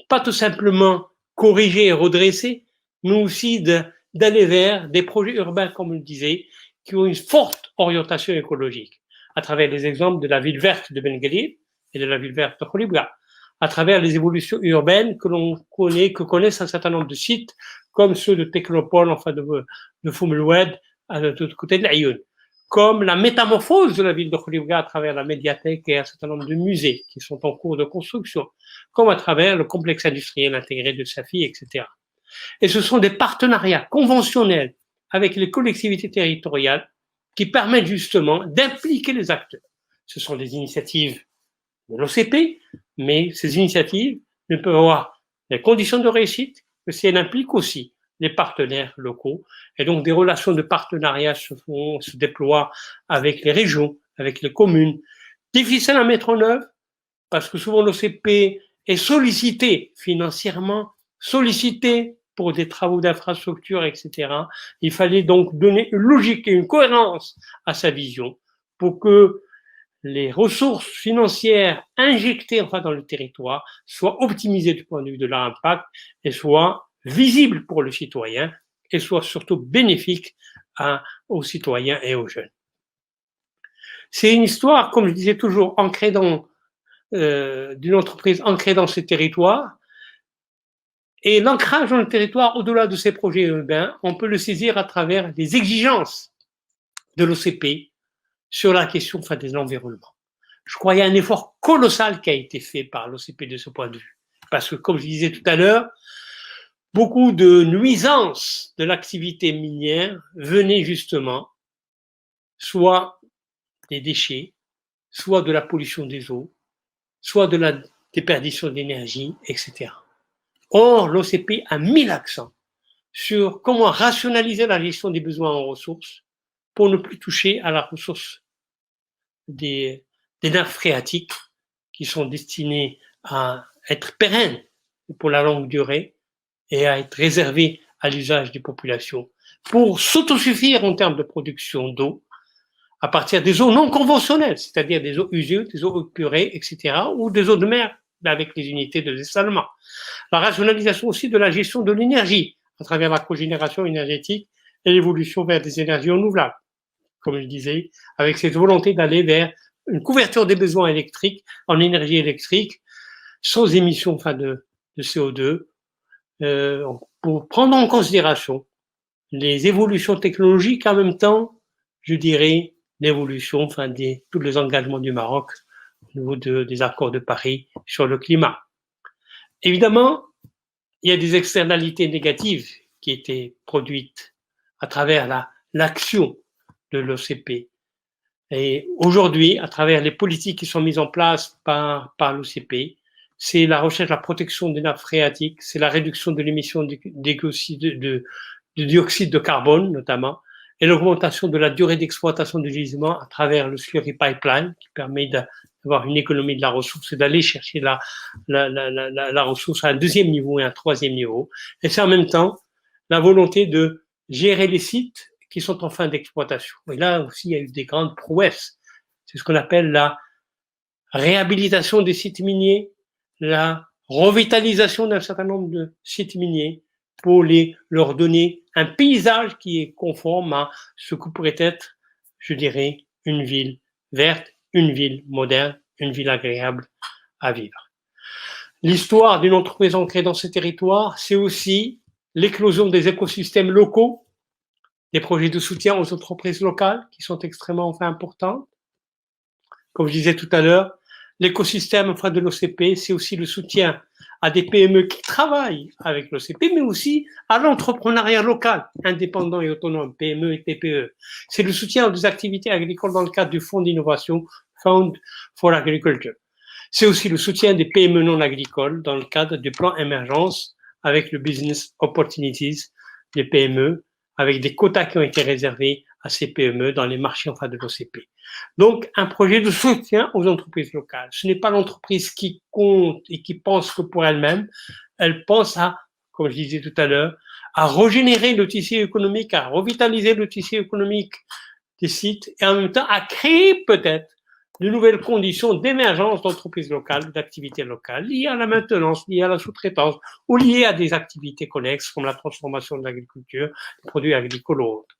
pas tout simplement corrigée et redressée, mais aussi d'aller vers des projets urbains, comme on le disait, qui ont une forte orientation écologique, à travers les exemples de la ville verte de Ben Guelil et de la ville verte de Kholibga, à travers les évolutions urbaines que connaissent un certain nombre de sites, comme ceux de Technopole, enfin de Foumeloued, de l'autre côté de Laayoune, comme la métamorphose de la ville de Kholibga à travers la médiathèque et un certain nombre de musées qui sont en cours de construction, comme à travers le complexe industriel intégré de Safi, etc. Et ce sont des partenariats conventionnels avec les collectivités territoriales qui permettent justement d'impliquer les acteurs. Ce sont des initiatives de l'OCP, mais ces initiatives ne peuvent avoir des conditions de réussite que si elles impliquent aussi les partenaires locaux. Et donc, des relations de partenariat se déploient avec les régions, avec les communes. Difficile à mettre en œuvre parce que souvent l'OCP est sollicité financièrement, sollicité pour des travaux d'infrastructure, etc. Il fallait donc donner une logique et une cohérence à sa vision pour que les ressources financières injectées dans le territoire soient optimisées du point de vue de leur impact et soient visibles pour le citoyen et soient surtout bénéfiques aux citoyens et aux jeunes. C'est une histoire, comme je disais toujours, ancrée d'une entreprise ancrée dans ses territoires. Et l'ancrage dans le territoire, au-delà de ces projets urbains, on peut le saisir à travers les exigences de l'OCP sur la question des environnements. Je crois qu'il y a un effort colossal qui a été fait par l'OCP de ce point de vue. Parce que, comme je disais tout à l'heure, beaucoup de nuisances de l'activité minière venaient justement soit des déchets, soit de la pollution des eaux, soit de la déperdition d'énergie, etc. Or, l'OCP a mis l'accent sur comment rationaliser la gestion des besoins en ressources pour ne plus toucher à la ressource des nappes phréatiques qui sont destinées à être pérennes pour la longue durée et à être réservées à l'usage des populations pour s'autosuffire en termes de production d'eau à partir des eaux non conventionnelles, c'est-à-dire des eaux usées, des eaux épurées, etc., ou des eaux de mer avec les unités de dessalement. La rationalisation aussi de la gestion de l'énergie à travers la cogénération énergétique et l'évolution vers des énergies renouvelables, comme je disais, avec cette volonté d'aller vers une couverture des besoins électriques en énergie électrique sans émission de CO2, pour prendre en considération les évolutions technologiques, en même temps, je dirais, l'évolution de tous les engagements du Maroc au niveau des accords de Paris sur le climat. Évidemment, il y a des externalités négatives qui étaient produites à travers l'action de l'OCP. Et aujourd'hui, à travers les politiques qui sont mises en place par l'OCP, c'est la recherche, la protection des nappes phréatiques, c'est la réduction de l'émission de dioxyde de carbone notamment, et l'augmentation de la durée d'exploitation du gisement à travers le slurry pipeline qui permet d'avoir une économie de la ressource et d'aller chercher la ressource à un deuxième niveau et un troisième niveau. Et c'est en même temps la volonté de gérer les sites qui sont en fin d'exploitation. Et là aussi, il y a eu des grandes prouesses. C'est ce qu'on appelle la réhabilitation des sites miniers, la revitalisation d'un certain nombre de sites miniers pour leur donner un paysage qui est conforme à ce que pourrait être, je dirais, une ville verte, une ville moderne, une ville agréable à vivre. L'histoire d'une entreprise ancrée dans ce territoire, c'est aussi l'éclosion des écosystèmes locaux, des projets de soutien aux entreprises locales qui sont extrêmement importants. Comme je disais tout à l'heure, l'écosystème de l'OCP, c'est aussi le soutien à des PME qui travaillent avec l'OCP, mais aussi à l'entrepreneuriat local, indépendant et autonome, PME et TPE. C'est le soutien aux activités agricoles dans le cadre du Fonds d'innovation, Fund for Agriculture. C'est aussi le soutien des PME non agricoles dans le cadre du plan émergence avec le Business Opportunities des PME, avec des quotas qui ont été réservés à ces PME dans les marchés de l'OCP. Donc, un projet de soutien aux entreprises locales. Ce n'est pas l'entreprise qui compte et qui pense que pour elle-même. Elle pense à, comme je disais tout à l'heure, à régénérer le tissu économique, à revitaliser le tissu économique des sites et en même temps à créer peut-être de nouvelles conditions d'émergence d'entreprises locales, d'activités locales, liées à la maintenance, liées à la sous-traitance ou liées à des activités connexes comme la transformation de l'agriculture, des produits agricoles ou autres.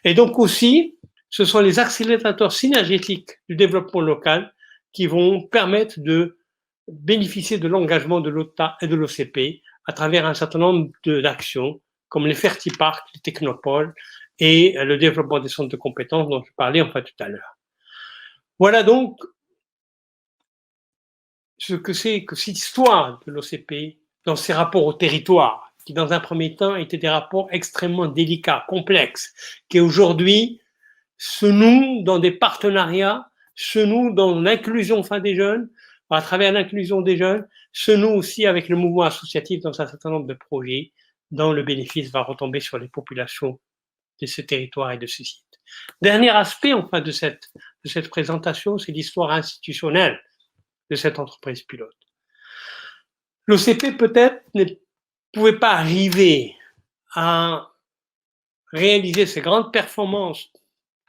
Et donc aussi, ce sont les accélérateurs synergétiques du développement local qui vont permettre de bénéficier de l'engagement de l'OTA et de l'OCP à travers un certain nombre d'actions comme les Fertiparks, les technopoles et le développement des centres de compétences dont je parlais tout à l'heure. Voilà donc ce que c'est que cette histoire de l'OCP dans ses rapports au territoire, qui dans un premier temps étaient des rapports extrêmement délicats, complexes, qui aujourd'hui se nouent dans des partenariats, se nouent dans l'inclusion des jeunes, à travers l'inclusion des jeunes, se nouent aussi avec le mouvement associatif dans un certain nombre de projets dont le bénéfice va retomber sur les populations de ce territoire et de ce site. Dernier aspect enfin de cette présentation, c'est l'histoire institutionnelle de cette entreprise pilote. L'OCP peut-être ne pouvait pas arriver à réaliser ces grandes performances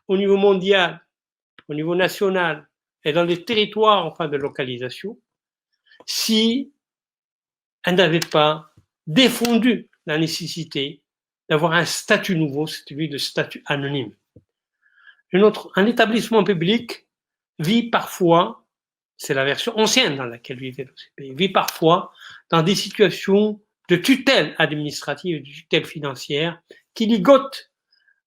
au niveau mondial, au niveau national et dans les territoires enfin de localisation si elle n'avait pas défendu la nécessité d'avoir un statut nouveau, celui de statut anonyme. Un établissement public vit parfois, c'est la version ancienne dans laquelle vivait l'OCP, vit parfois dans des situations de tutelle administrative et de tutelle financière qui ligotent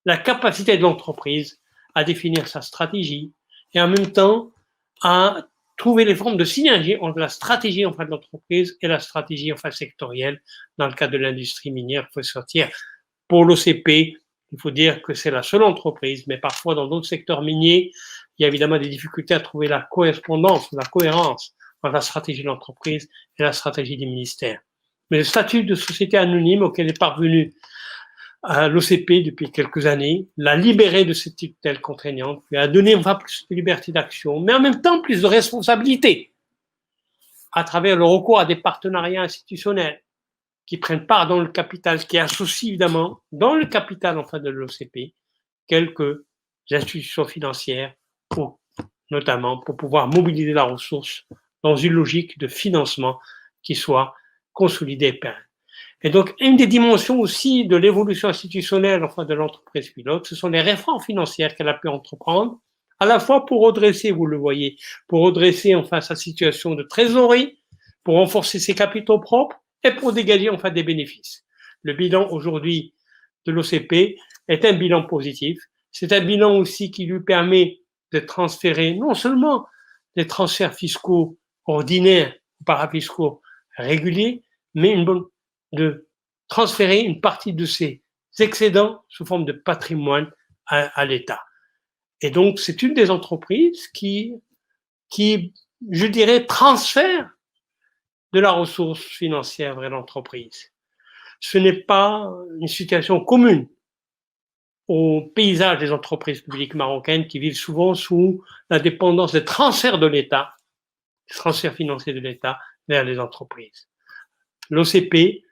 la capacité de l'entreprise à définir sa stratégie et en même temps à trouver les formes de synergie entre la stratégie enfin de l'entreprise et la stratégie enfin sectorielle. Dans le cas de l'industrie minière, il faut sortir. Pour l'OCP, il faut dire que c'est la seule entreprise, mais parfois dans d'autres secteurs miniers, il y a évidemment des difficultés à trouver la correspondance, la cohérence entre la stratégie de l'entreprise et la stratégie des ministères. Mais le statut de société anonyme auquel est parvenu l'OCP depuis quelques années, l'a libéré de cette tutelle contraignante, lui a donné enfin plus de liberté d'action, mais en même temps plus de responsabilité à travers le recours à des partenariats institutionnels qui prennent part dans le capital, qui associent évidemment dans le capital enfin de l'OCP quelques institutions financières, notamment pour pouvoir mobiliser la ressource dans une logique de financement qui soit consolidée et pérenne. Et donc, une des dimensions aussi de l'évolution institutionnelle enfin de l'entreprise pilote, ce sont les réformes financières qu'elle a pu entreprendre, à la fois pour redresser, vous le voyez, pour redresser enfin sa situation de trésorerie, pour renforcer ses capitaux propres et pour dégager enfin des bénéfices. Le bilan aujourd'hui de l'OCP est un bilan positif. C'est un bilan aussi qui lui permet de transférer non seulement des transferts fiscaux ordinaires ou parafiscaux réguliers, mais de transférer une partie de ces excédents sous forme de patrimoine à l'État. Et donc, c'est une des entreprises qui, je dirais, transfère de la ressource financière vers l'entreprise. Ce n'est pas une situation commune au paysage des entreprises publiques marocaines qui vivent souvent sous la dépendance des transferts de l'État, des transferts financiers de l'État vers les entreprises. L'OCP,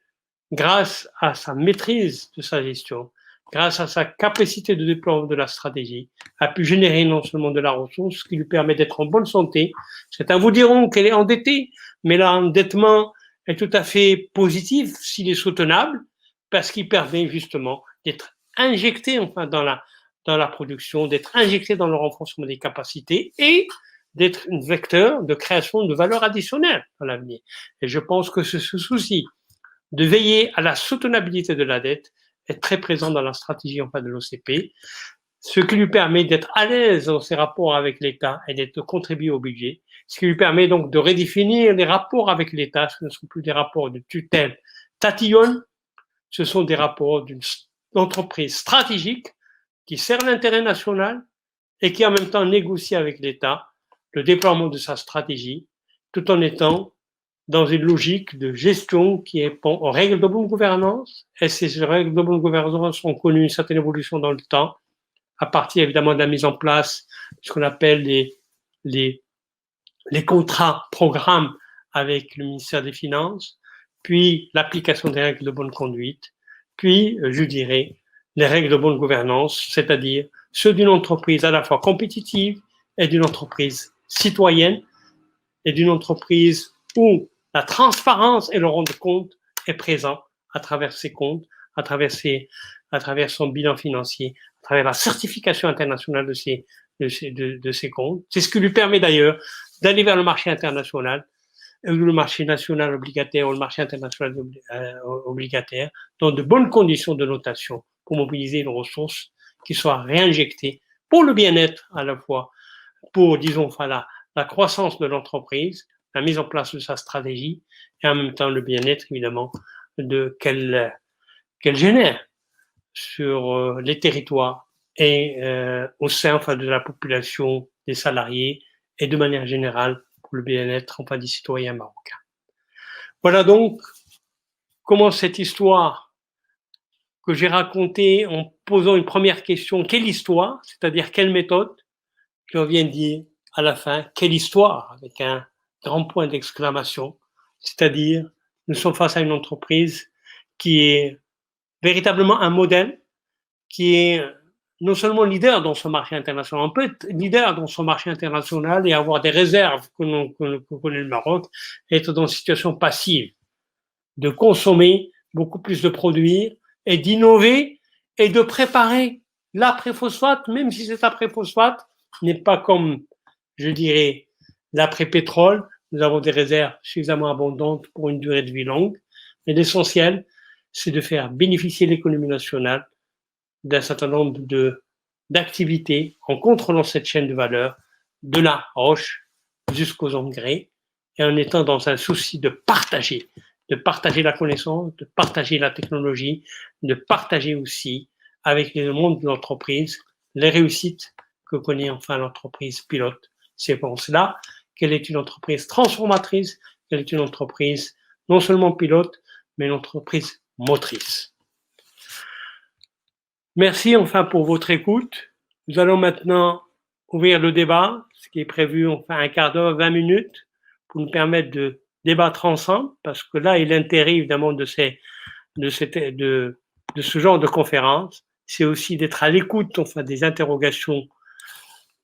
grâce à sa maîtrise de sa gestion, grâce à sa capacité de déploiement de la stratégie, a pu générer non seulement de la ressource, ce qui lui permet d'être en bonne santé. Certains vous diront qu'elle est endettée, mais l'endettement est tout à fait positif s'il est soutenable, parce qu'il permet justement d'être injecté enfin dans la production, d'être injecté dans le renforcement des capacités et d'être un vecteur de création de valeur additionnelle dans l'avenir. Et je pense que ce souci de veiller à la soutenabilité de la dette est très présent dans la stratégie enfin de l'OCP, ce qui lui permet d'être à l'aise dans ses rapports avec l'État et d'être contribué au budget, ce qui lui permet donc de redéfinir les rapports avec l'État. Ce ne sont plus des rapports de tutelle tatillonne, ce sont des rapports d'une entreprise stratégique qui sert l'intérêt national et qui en même temps négocie avec l'État le déploiement de sa stratégie, tout en étant dans une logique de gestion qui répond aux règles de bonne gouvernance. Et ces règles de bonne gouvernance ont connu une certaine évolution dans le temps, à partir évidemment de la mise en place de ce qu'on appelle les contrats programmes avec le ministère des Finances, puis l'application des règles de bonne conduite, puis, je dirais, les règles de bonne gouvernance, c'est-à-dire ceux d'une entreprise à la fois compétitive et d'une entreprise citoyenne et d'une entreprise où la transparence et le rond de compte est présent à travers ses comptes, à travers son bilan financier, à travers la certification internationale de ses comptes. C'est ce qui lui permet d'ailleurs d'aller vers le marché international, le marché national obligataire ou le marché international obligataire, dans de bonnes conditions de notation pour mobiliser une ressource qui soit réinjectée pour le bien-être à la fois, pour, disons, voilà, la croissance de l'entreprise, la mise en place de sa stratégie et en même temps le bien-être, évidemment, qu'elle génère sur les territoires et au sein enfin, de la population, des salariés et de manière générale pour le bien-être enfin, des citoyens marocains. Voilà donc comment cette histoire que j'ai raconté en posant une première question, quelle histoire, c'est-à-dire quelle méthode, puis on vient de dire à la fin, quelle histoire, avec un grand point d'exclamation, c'est-à-dire nous sommes face à une entreprise qui est véritablement un modèle, qui est non seulement leader dans son marché international, on peut être leader dans son marché international et avoir des réserves que connaît le Maroc, être dans une situation passive, de consommer beaucoup plus de produits et d'innover et de préparer l'après-phosphate, même si cet après-phosphate n'est pas comme, je dirais, l'après-pétrole. Nous avons des réserves suffisamment abondantes pour une durée de vie longue. Mais l'essentiel, c'est de faire bénéficier l'économie nationale d'un certain nombre d'activités en contrôlant cette chaîne de valeur de la roche jusqu'aux engrais et en étant dans un souci de partager la connaissance, de partager la technologie, de partager aussi avec le monde de l'entreprise les réussites que connaît enfin l'entreprise pilote. C'est pour cela qu'elle est une entreprise transformatrice, qu'elle est une entreprise non seulement pilote, mais une entreprise motrice. Merci enfin pour votre écoute. Nous allons maintenant ouvrir le débat, ce qui est prévu enfin un quart d'heure, 20 minutes, pour nous permettre de débattre ensemble, parce que là est l'intérêt évidemment de ce genre de conférence, c'est aussi d'être à l'écoute enfin des interrogations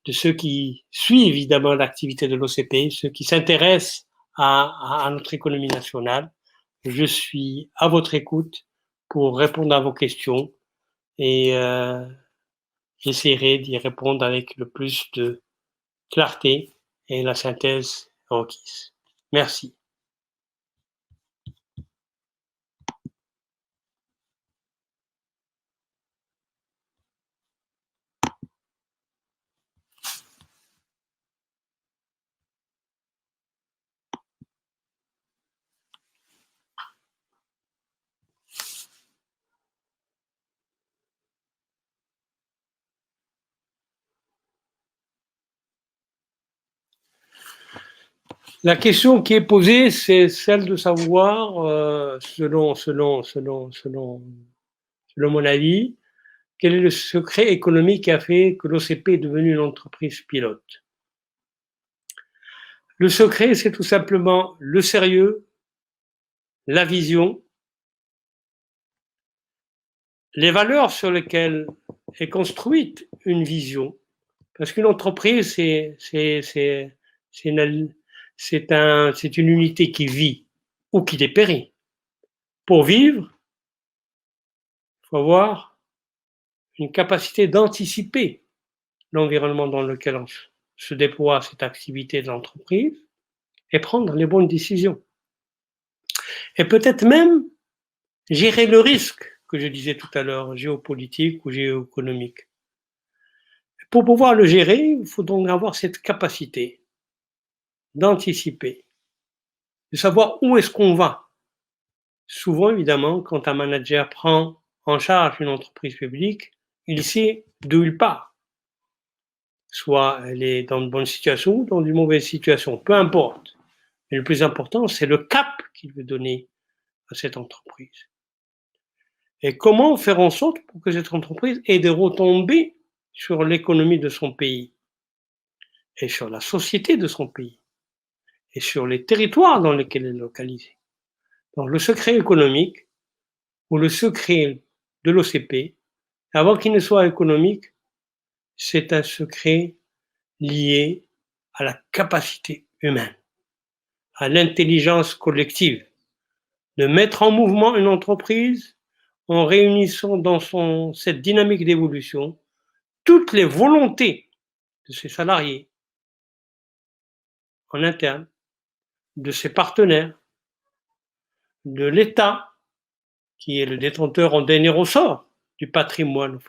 de ceux qui suivent évidemment l'activité de l'OCP, ceux qui s'intéressent à notre économie nationale. Je suis à votre écoute pour répondre à vos questions et j'essaierai d'y répondre avec le plus de clarté et la synthèse requise. Merci. La question qui est posée, c'est celle de savoir, selon mon avis, quel est le secret économique qui a fait que l'OCP est devenue une entreprise pilote. Le secret, c'est tout simplement le sérieux, la vision, les valeurs sur lesquelles est construite une vision. Parce qu'une entreprise, c'est une unité qui vit ou qui dépérit. Pour vivre, il faut avoir une capacité d'anticiper l'environnement dans lequel se déploie cette activité de l'entreprise et prendre les bonnes décisions. Et peut-être même gérer le risque que je disais tout à l'heure, géopolitique ou géoéconomique. Pour pouvoir le gérer, il faut donc avoir cette capacité d'anticiper, de savoir où est-ce qu'on va. Souvent, évidemment, quand un manager prend en charge une entreprise publique, il sait d'où il part. Soit elle est dans de bonnes situations ou dans de mauvaises situations, peu importe. Mais le plus important, c'est le cap qu'il veut donner à cette entreprise. Et comment faire en sorte pour que cette entreprise ait des retombées sur l'économie de son pays et sur la société de son pays et sur les territoires dans lesquels elle est localisée. Donc le secret économique ou le secret de l'OCP, avant qu'il ne soit économique, c'est un secret lié à la capacité humaine, à l'intelligence collective, de mettre en mouvement une entreprise en réunissant dans cette dynamique d'évolution toutes les volontés de ses salariés en interne, de ses partenaires, de l'État, qui est le détenteur en dernier ressort du patrimoine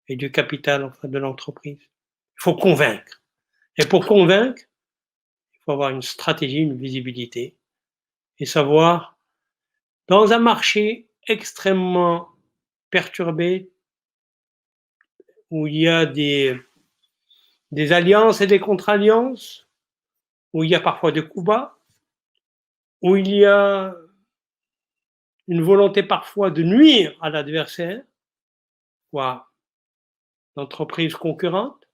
et du capital de l'entreprise. Il faut convaincre. Et pour convaincre, il faut avoir une stratégie, une visibilité, et savoir, dans un marché extrêmement perturbé, où il y a des alliances et des contre-alliances, où il y a parfois des coups bas, où il y a une volonté parfois de nuire à l'adversaire ou à l'entreprise concurrente,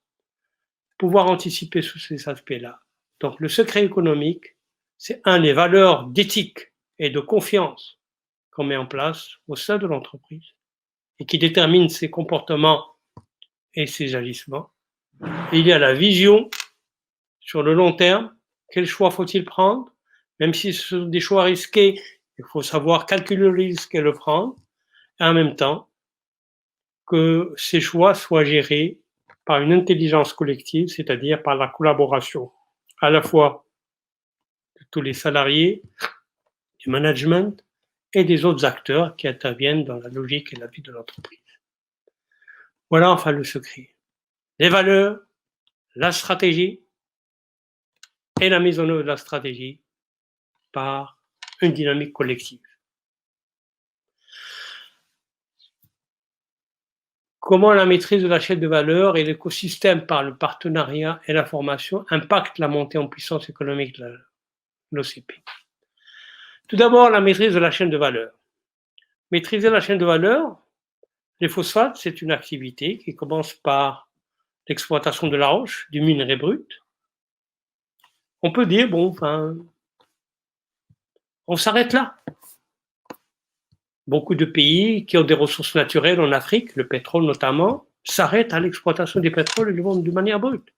pouvoir anticiper sous ces aspects-là. Donc le secret économique, c'est les valeurs d'éthique et de confiance qu'on met en place au sein de l'entreprise et qui déterminent ses comportements et ses agissements. Et il y a la vision sur le long terme. Quel choix faut-il prendre? Même si ce sont des choix risqués, il faut savoir calculer le risque et le prendre. Et en même temps, que ces choix soient gérés par une intelligence collective, c'est-à-dire par la collaboration à la fois de tous les salariés, du management et des autres acteurs qui interviennent dans la logique et la vie de l'entreprise. Voilà enfin le secret. Les valeurs, la stratégie et la mise en œuvre de la stratégie par une dynamique collective. Comment la maîtrise de la chaîne de valeur et l'écosystème par le partenariat et la formation impactent la montée en puissance économique de l'OCP. Tout d'abord, la maîtrise de la chaîne de valeur. Maîtriser la chaîne de valeur, les phosphates, c'est une activité qui commence par l'exploitation de la roche, du minerai brut. On peut dire, bon, enfin, on s'arrête là. Beaucoup de pays qui ont des ressources naturelles en Afrique, le pétrole notamment, s'arrêtent à l'exploitation du pétrole et le vendent de manière brute.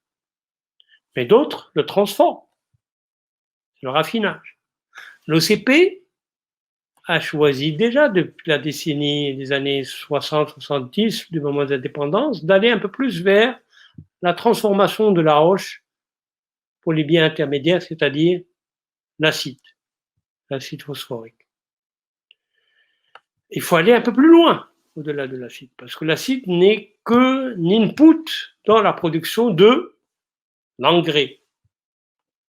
Mais d'autres le transforment, le raffinage. L'OCP a choisi déjà depuis la décennie des années 60-70, du moment de l'indépendance, d'aller un peu plus vers la transformation de la roche pour les biens intermédiaires, c'est-à-dire l'acide phosphorique. Il faut aller un peu plus loin au-delà de l'acide, parce que l'acide n'est que input dans la production de l'engrais,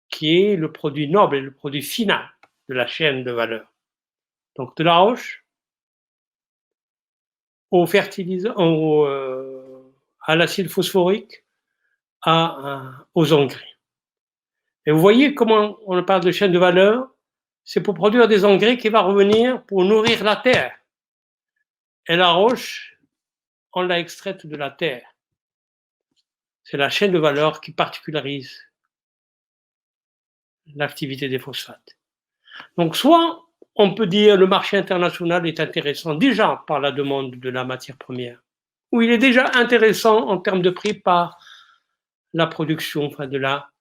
qui est le produit noble et le produit final de la chaîne de valeur. Donc de la roche au fertilisant, à l'acide phosphorique, aux engrais. Et vous voyez comment on parle de chaîne de valeur, c'est pour produire des engrais qui vont revenir pour nourrir la terre. Et la roche, on l'a extraite de la terre. C'est la chaîne de valeur qui particularise l'activité des phosphates. Donc soit on peut dire le marché international est intéressant déjà par la demande de la matière première, ou il est déjà intéressant en termes de prix par la production, enfin de la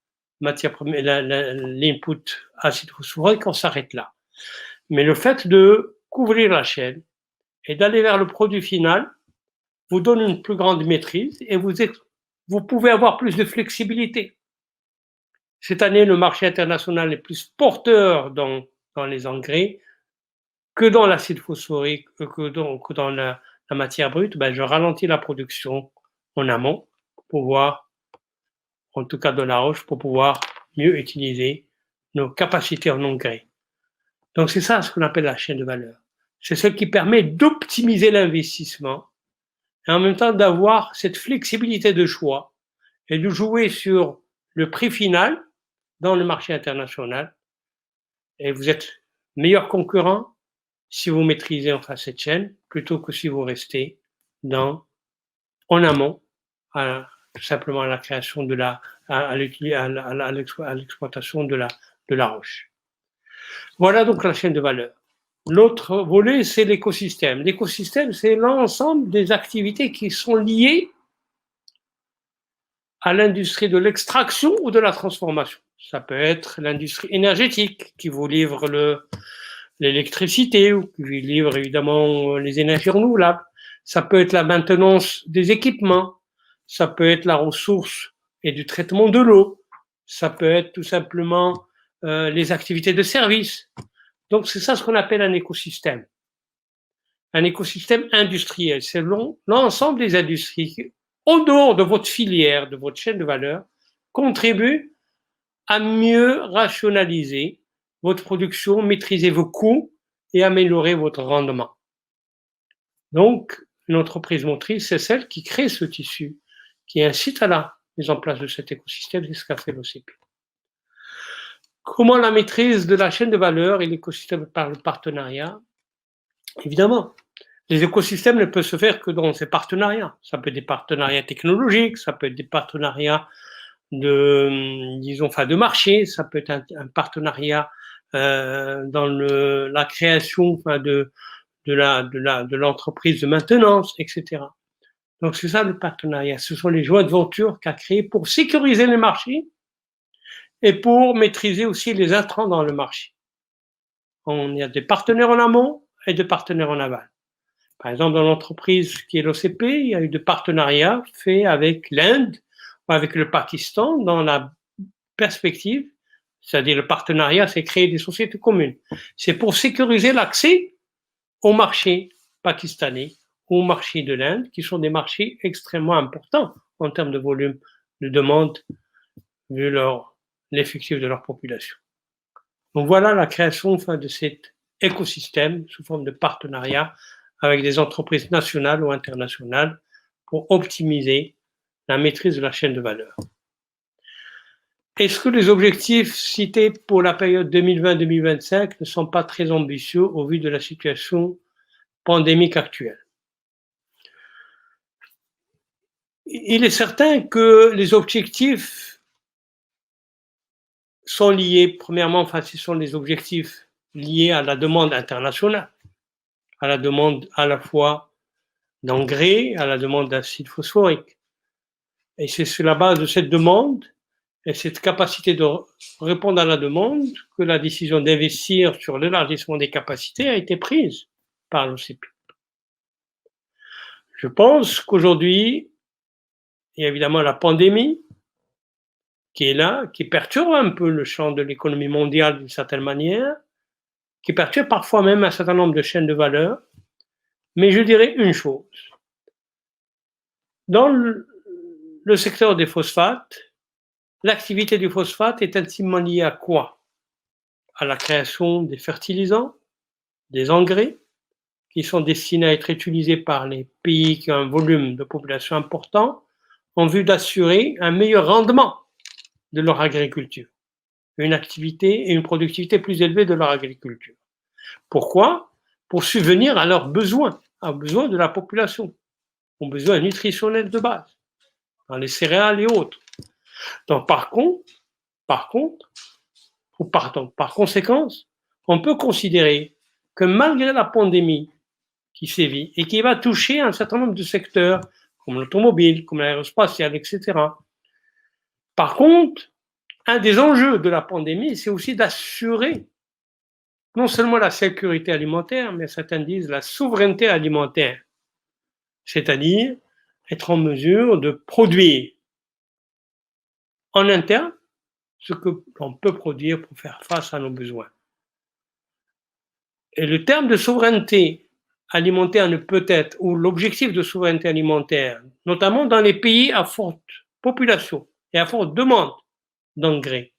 matière première, l'input acide phosphorique, on s'arrête là. Mais le fait de couvrir la chaîne et d'aller vers le produit final vous donne une plus grande maîtrise et vous pouvez avoir plus de flexibilité. Cette année, le marché international est plus porteur dans les engrais que dans l'acide phosphorique, que dans la matière brute. Ben, je ralentis la production en amont pour pouvoir, en tout cas de la roche, pour pouvoir mieux utiliser nos capacités en engrais. Donc c'est ça ce qu'on appelle la chaîne de valeur. C'est ce qui permet d'optimiser l'investissement et en même temps d'avoir cette flexibilité de choix et de jouer sur le prix final dans le marché international. Et vous êtes meilleur concurrent si vous maîtrisez enfin cette chaîne plutôt que si vous restez en amont, tout simplement à la création de à l'exploitation de la roche. Voilà donc la chaîne de valeur. L'autre volet, c'est l'écosystème. L'écosystème, c'est l'ensemble des activités qui sont liées à l'industrie de l'extraction ou de la transformation. Ça peut être l'industrie énergétique qui vous livre l'électricité ou qui vous livre évidemment les énergies renouvelables. Ça peut être la maintenance des équipements. Ça peut être la ressource et du traitement de l'eau. Ça peut être tout simplement les activités de service. Donc c'est ça ce qu'on appelle un écosystème. Un écosystème industriel. C'est l'ensemble des industries qui, au dehors de votre filière, de votre chaîne de valeur, contribuent à mieux rationaliser votre production, maîtriser vos coûts et améliorer votre rendement. Donc, une entreprise motrice, c'est celle qui crée ce tissu, qui incite à la mise en place de cet écosystème, c'est ce qu'a fait l'OCP. Comment la maîtrise de la chaîne de valeur et l'écosystème par le partenariat? Évidemment, les écosystèmes ne peuvent se faire que dans ces partenariats. Ça peut être des partenariats technologiques, ça peut être des partenariats de marché, ça peut être un partenariat dans la création de l'entreprise de maintenance, etc. Donc c'est ça le partenariat. Ce sont les joint ventures qu'a créé pour sécuriser les marchés et pour maîtriser aussi les intrants dans le marché. On y a des partenaires en amont et des partenaires en aval. Par exemple, dans l'entreprise qui est l'OCP, il y a eu des partenariats faits avec l'Inde ou avec le Pakistan dans la perspective, c'est-à-dire le partenariat, c'est créer des sociétés communes. C'est pour sécuriser l'accès au marché pakistanais, au marché de l'Inde, qui sont des marchés extrêmement importants en termes de volume de demande vu l'effectif de leur population. Donc voilà la création de cet écosystème sous forme de partenariat avec des entreprises nationales ou internationales pour optimiser la maîtrise de la chaîne de valeur. Est-ce que les objectifs cités pour la période 2020-2025 ne sont pas très ambitieux au vu de la situation pandémique actuelle? Il est certain que les objectifs sont liés, premièrement, ce sont les objectifs liés à la demande internationale, à la demande à la fois d'engrais, à la demande d'acide phosphorique. Et c'est sur la base de cette demande et cette capacité de répondre à la demande que la décision d'investir sur l'élargissement des capacités a été prise par l'OCP. Je pense qu'aujourd'hui, il y a évidemment la pandémie qui est là, qui perturbe un peu le champ de l'économie mondiale d'une certaine manière, qui perturbe parfois même un certain nombre de chaînes de valeur. Mais je dirais une chose. Dans le secteur des phosphates, l'activité du phosphate est intimement liée à quoi? À la création des fertilisants, des engrais, qui sont destinés à être utilisés par les pays qui ont un volume de population important, en vue d'assurer un meilleur rendement de leur agriculture, une activité et une productivité plus élevée de leur agriculture. Pourquoi? Pour subvenir à leurs besoins de la population, aux besoins nutritionnels de base, dans les céréales et autres. Donc, par conséquence, on peut considérer que malgré la pandémie qui sévit et qui va toucher un certain nombre de secteurs, comme l'automobile, comme l'aérospatiale, etc. Par contre, un des enjeux de la pandémie, c'est aussi d'assurer non seulement la sécurité alimentaire, mais certains disent la souveraineté alimentaire, c'est-à-dire être en mesure de produire en interne ce que l'on peut produire pour faire face à nos besoins. Et le terme de souveraineté alimentaire ne peut être, ou l'objectif de souveraineté alimentaire, notamment dans les pays à forte population et à forte demande d'engrais,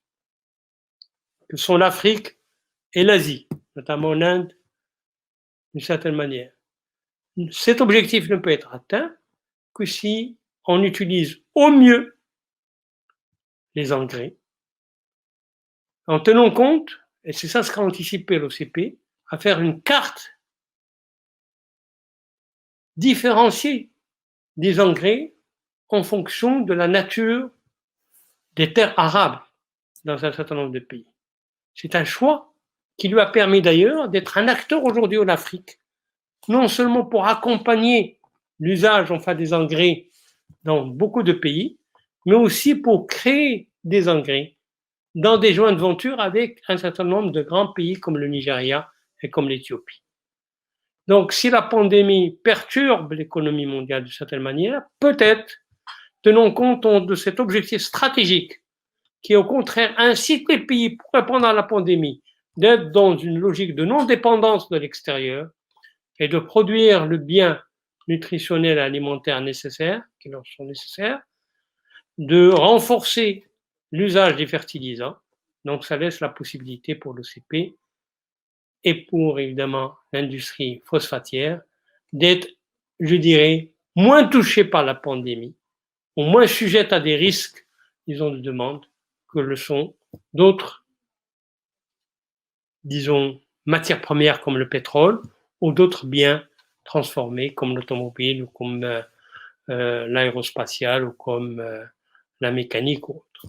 que sont l'Afrique et l'Asie, notamment en Inde, d'une certaine manière. Cet objectif ne peut être atteint que si on utilise au mieux les engrais, en tenant compte, et c'est ça ce qu'a anticipé l'OCP, à faire une carte différenciée des engrais en fonction de la nature des terres arables dans un certain nombre de pays. C'est un choix qui lui a permis d'ailleurs d'être un acteur aujourd'hui en Afrique, non seulement pour accompagner l'usage des engrais dans beaucoup de pays, mais aussi pour créer des engrais dans des joint ventures avec un certain nombre de grands pays comme le Nigeria et comme l'Éthiopie. Donc, si la pandémie perturbe l'économie mondiale de certaine manière, peut-être tenons compte de cet objectif stratégique qui, au contraire, incite les pays pour répondre à la pandémie d'être dans une logique de non-dépendance de l'extérieur et de produire le bien nutritionnel et alimentaire nécessaire, qui leur sont nécessaires, de renforcer l'usage des fertilisants. Donc, ça laisse la possibilité pour l'OCP et pour, évidemment, l'industrie phosphatière d'être, je dirais, moins touchée par la pandémie, ou moins sujette à des risques, disons, de demande, que le sont d'autres, disons, matières premières comme le pétrole ou d'autres biens transformés comme l'automobile ou comme l'aérospatiale ou comme la mécanique ou autre.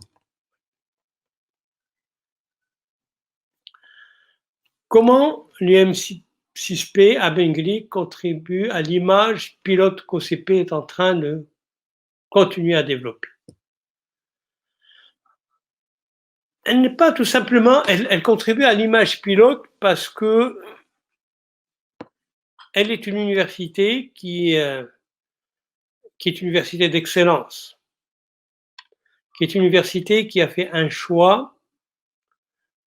Comment l'UM6P à Bengli contribue à l'image pilote qu'OCP est en train de continuer à développer? Elle n'est pas tout simplement, elle contribue à l'image pilote parce que elle est une université qui est une université d'excellence, qui est une université qui a fait un choix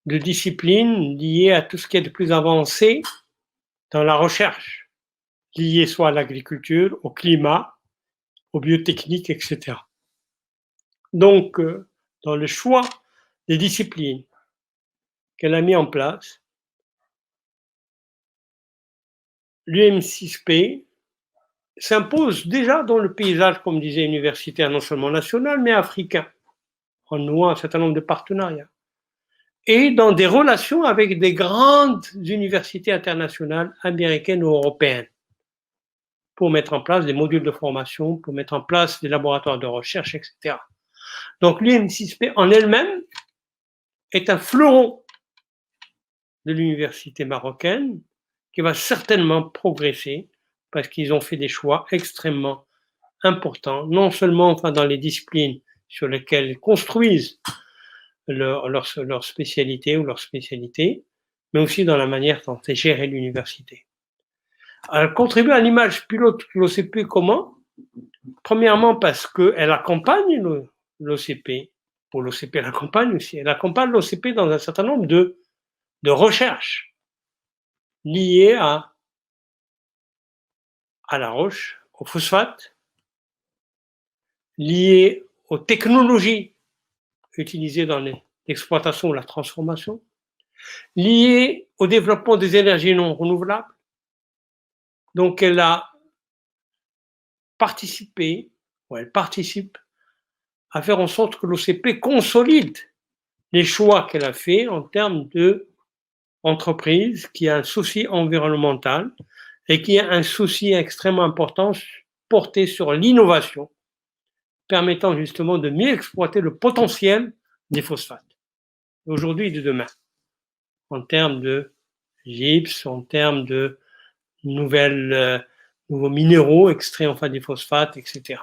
de discipline liée à tout ce qui est de plus avancé dans la recherche, liée soit à l'agriculture, au climat, aux biotechniques, etc. Donc, dans le choix des disciplines qu'elle a mis en place, l'UM6P s'impose déjà dans le paysage, comme disait, universitaire, non seulement national, mais africain, en nouant un certain nombre de partenariats, et dans des relations avec des grandes universités internationales américaines ou européennes, pour mettre en place des modules de formation, pour mettre en place des laboratoires de recherche, etc. Donc l'UM6P en elle-même est un fleuron de l'université marocaine qui va certainement progresser parce qu'ils ont fait des choix extrêmement importants, non seulement dans les disciplines sur lesquelles ils construisent leur spécialité ou leur spécialité, mais aussi dans la manière dont est gérée l'université. Elle contribue à l'image pilote de l'OCP comment? Premièrement parce qu'elle accompagne l'OCP, ou l'OCP l'accompagne aussi, elle accompagne l'OCP dans un certain nombre de recherches liées à la roche, au phosphate, liées aux technologies utilisées dans l'exploitation ou la transformation, liées au développement des énergies non renouvelables. Donc elle a participé, ou elle participe, à faire en sorte que l'OCP consolide les choix qu'elle a faits en termes d'entreprise qui a un souci environnemental et qui a un souci extrêmement important porté sur l'innovation, permettant justement de mieux exploiter le potentiel des phosphates, aujourd'hui et de demain, en termes de gypse, en termes de nouveaux minéraux extraits des phosphates, etc.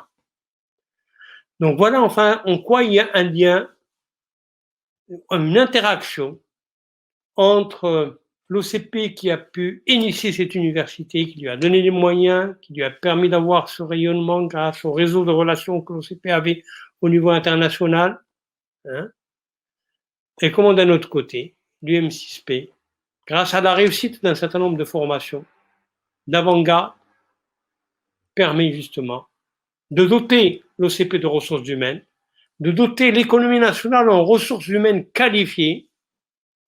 Donc voilà en quoi il y a un lien, une interaction entre l'OCP qui a pu initier cette université, qui lui a donné les moyens, qui lui a permis d'avoir ce rayonnement grâce au réseau de relations que l'OCP avait au niveau international, hein, et comment d'un autre côté, l'UM6P, grâce à la réussite d'un certain nombre de formations d'avant-garde, permet justement de doter l'OCP de ressources humaines, de doter l'économie nationale en ressources humaines qualifiées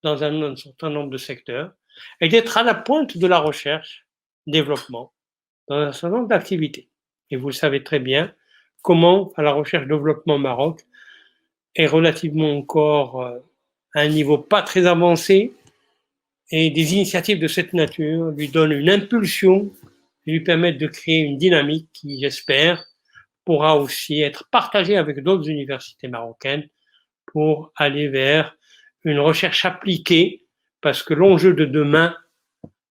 dans un certain nombre de secteurs, et d'être à la pointe de la recherche, développement, dans un certain nombre d'activités. Et vous le savez très bien, comment la recherche développement au Maroc est relativement encore à un niveau pas très avancé, et des initiatives de cette nature lui donnent une impulsion, lui permettent de créer une dynamique qui, j'espère, pourra aussi être partagée avec d'autres universités marocaines pour aller vers une recherche appliquée, parce que l'enjeu de demain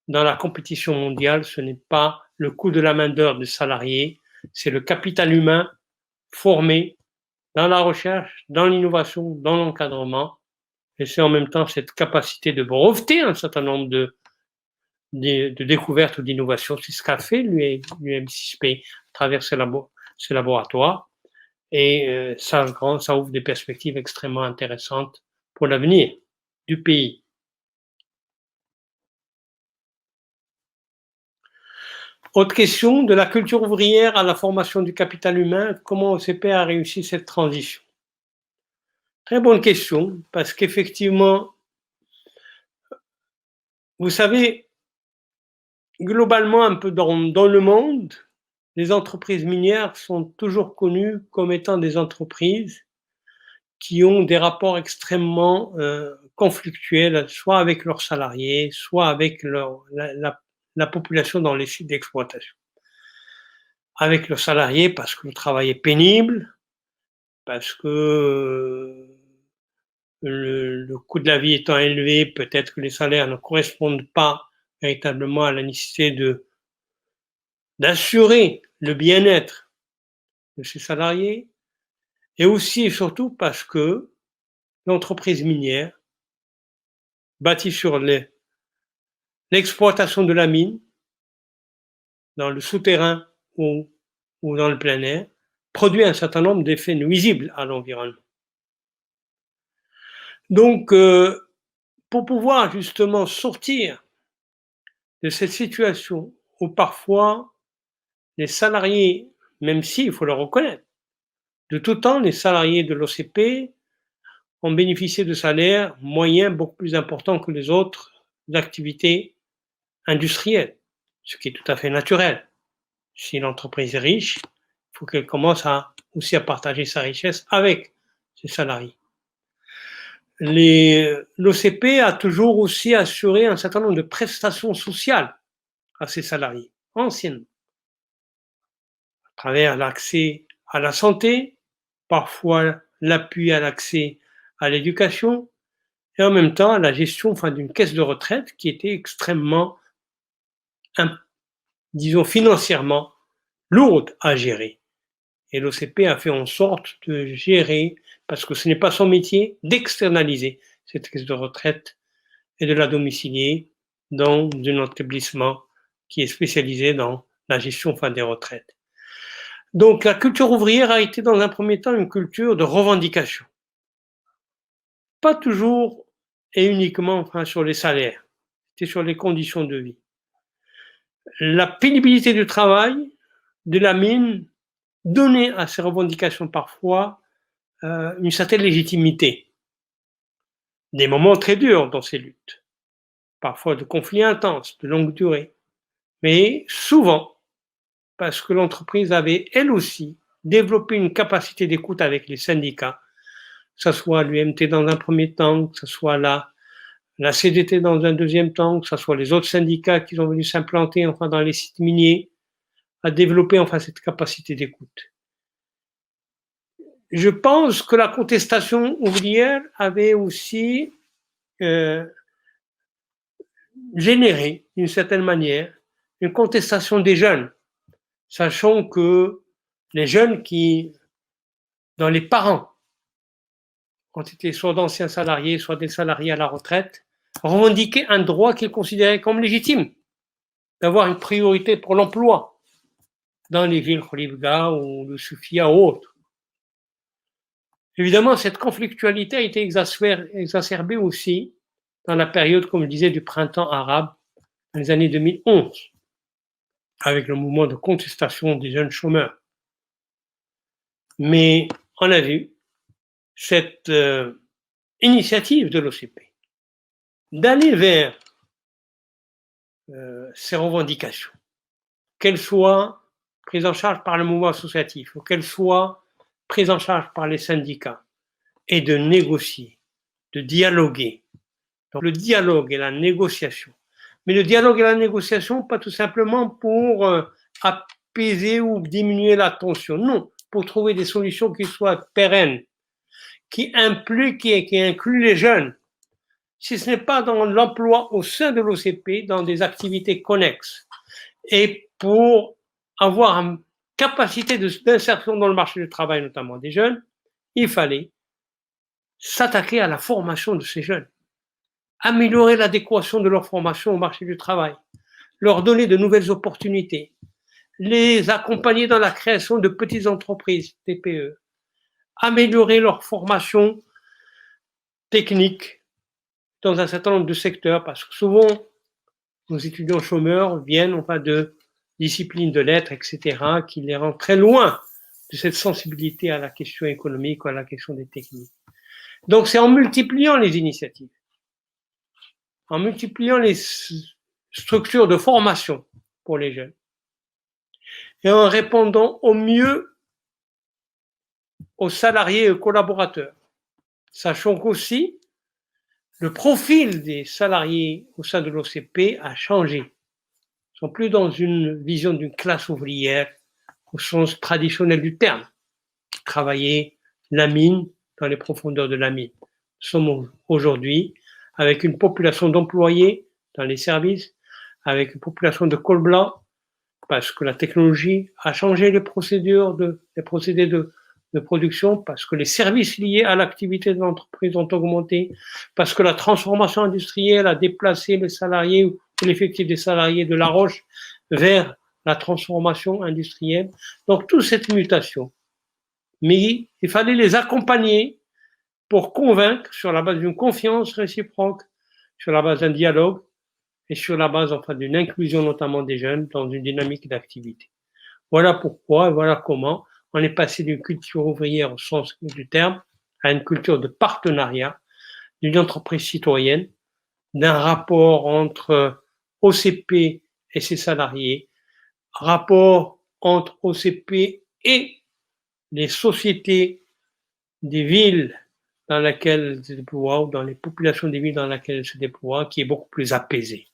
dans la compétition mondiale, ce n'est pas le coût de la main-d'œuvre des salariés, c'est le capital humain formé dans la recherche, dans l'innovation, dans l'encadrement, et c'est en même temps cette capacité de breveter un certain nombre de découvertes ou d'innovations. C'est ce qu'a fait l'UM6P à travers ses laboratoires, et ça ouvre des perspectives extrêmement intéressantes pour l'avenir du pays. Autre question, de la culture ouvrière à la formation du capital humain, comment OCP a réussi cette transition? Très bonne question, parce qu'effectivement, vous savez, globalement, un peu dans le monde, les entreprises minières sont toujours connues comme étant des entreprises qui ont des rapports extrêmement conflictuels, soit avec leurs salariés, soit avec la population dans les sites d'exploitation. Avec le salarié, parce que le travail est pénible, parce que le coût de la vie étant élevé, peut-être que les salaires ne correspondent pas véritablement à la nécessité d'assurer le bien-être de ses salariés, et aussi et surtout parce que l'entreprise minière, bâtie sur l'exploitation de la mine, dans le souterrain ou dans le plein air, produit un certain nombre d'effets nuisibles à l'environnement. Donc, pour pouvoir justement sortir de cette situation où parfois les salariés, même si, il faut le reconnaître, de tout temps, les salariés de l'OCP ont bénéficié de salaires moyens beaucoup plus importants que les autres activités industrielles, ce qui est tout à fait naturel. Si l'entreprise est riche, il faut qu'elle commence aussi à partager sa richesse avec ses salariés. L'OCP a toujours aussi assuré un certain nombre de prestations sociales à ses salariés, anciennement, à travers l'accès à la santé, parfois l'appui à l'accès à l'éducation, et en même temps la gestion d'une caisse de retraite qui était extrêmement, disons, financièrement lourde à gérer. Et l'OCP a fait en sorte de gérer, parce que ce n'est pas son métier, d'externaliser cette caisse de retraite et de la domicilier dans un établissement qui est spécialisé dans la gestion des retraites. Donc la culture ouvrière a été dans un premier temps une culture de revendication. Pas toujours et uniquement sur les salaires, c'était sur les conditions de vie. La pénibilité du travail, de la mine, donnait à ces revendications parfois une certaine légitimité. Des moments très durs dans ces luttes, parfois de conflits intenses, de longue durée, mais souvent parce que l'entreprise avait elle aussi développé une capacité d'écoute avec les syndicats, que ce soit l'UMT dans un premier temps, que ce soit la CDT dans un deuxième temps, que ce soit les autres syndicats qui sont venus s'implanter dans les sites miniers, à développer cette capacité d'écoute. Je pense que la contestation ouvrière avait aussi généré, d'une certaine manière, une contestation des jeunes, sachant que les jeunes dont les parents ont été soit d'anciens salariés, soit des salariés à la retraite, revendiquaient un droit qu'ils considéraient comme légitime, d'avoir une priorité pour l'emploi dans les villes Kholivga ou le Soufia ou autres. Évidemment, cette conflictualité a été exacerbée aussi dans la période, comme je disais, du printemps arabe, dans les années 2011, avec le mouvement de contestation des jeunes chômeurs. Mais on a vu cette initiative de l'OCP d'aller vers ces revendications, qu'elles soient prises en charge par le mouvement associatif ou qu'elles soient prises en charge par les syndicats, et de négocier, de dialoguer. Donc le dialogue et la négociation. Mais le dialogue et la négociation, pas tout simplement pour apaiser ou diminuer la tension, non, pour trouver des solutions qui soient pérennes, qui impliquent et qui incluent les jeunes, si ce n'est pas dans l'emploi au sein de l'OCP, dans des activités connexes, et pour avoir une capacité d'insertion dans le marché du travail, notamment des jeunes, il fallait s'attaquer à la formation de ces jeunes, améliorer l'adéquation de leur formation au marché du travail, leur donner de nouvelles opportunités, les accompagner dans la création de petites entreprises, TPE, améliorer leur formation technique dans un certain nombre de secteurs, parce que souvent, nos étudiants chômeurs viennent de disciplines de lettres, etc., qui les rendent très loin de cette sensibilité à la question économique ou à la question des techniques. Donc, c'est en multipliant les initiatives, en multipliant les structures de formation pour les jeunes, et en répondant au mieux aux salariés et aux collaborateurs, sachant qu'aussi, le profil des salariés au sein de l'OCP a changé. sont plus dans une vision d'une classe ouvrière au sens traditionnel du terme, travailler la mine dans les profondeurs de la mine. Nous sommes aujourd'hui avec une population d'employés dans les services, avec une population de col blanc, parce que la technologie a changé les procédés de production, parce que les services liés à l'activité de l'entreprise ont augmenté, parce que la transformation industrielle a déplacé les salariés ou l'effectif des salariés de la roche vers la transformation industrielle. Donc, toute cette mutation. Mais il fallait les accompagner pour convaincre sur la base d'une confiance réciproque, sur la base d'un dialogue et sur la base enfin d'une inclusion notamment des jeunes dans une dynamique d'activité. Voilà pourquoi, voilà comment on est passé d'une culture ouvrière au sens du terme à une culture de partenariat, d'une entreprise citoyenne, d'un rapport entre OCP et ses salariés, rapport entre OCP et les sociétés des villes dans lesquelles elles se déploient ou dans les populations des villes dans lesquelles elles se déploient, qui est beaucoup plus apaisée.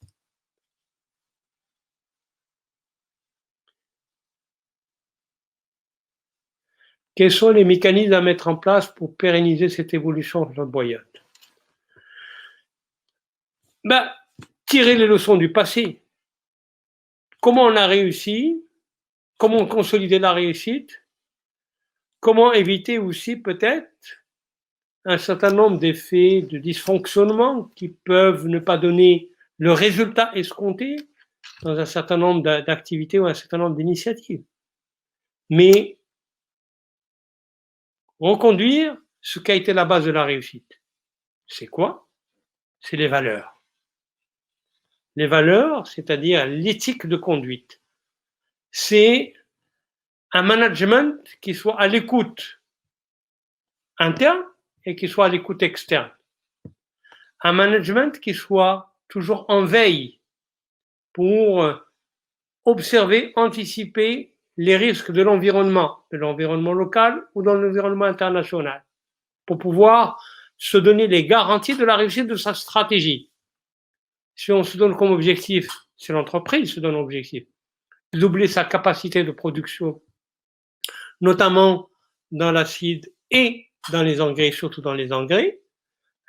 Quels sont les mécanismes à mettre en place pour pérenniser cette évolution flamboyante? Tirer les leçons du passé. Comment on a réussi? Comment consolider la réussite? Comment éviter aussi peut-être un certain nombre d'effets de dysfonctionnement qui peuvent ne pas donner le résultat escompté dans un certain nombre d'activités ou un certain nombre d'initiatives. Mais reconduire ce qui a été la base de la réussite. C'est quoi? C'est les valeurs. Les valeurs, c'est-à-dire l'éthique de conduite. C'est un management qui soit à l'écoute interne et qui soit à l'écoute externe. Un management qui soit toujours en veille pour observer, anticiper les risques de l'environnement local ou dans l'environnement international, pour pouvoir se donner les garanties de la réussite de sa stratégie. Si on se donne comme objectif, si l'entreprise se donne objectif, doubler sa capacité de production, notamment dans l'acide et dans les engrais, surtout dans les engrais,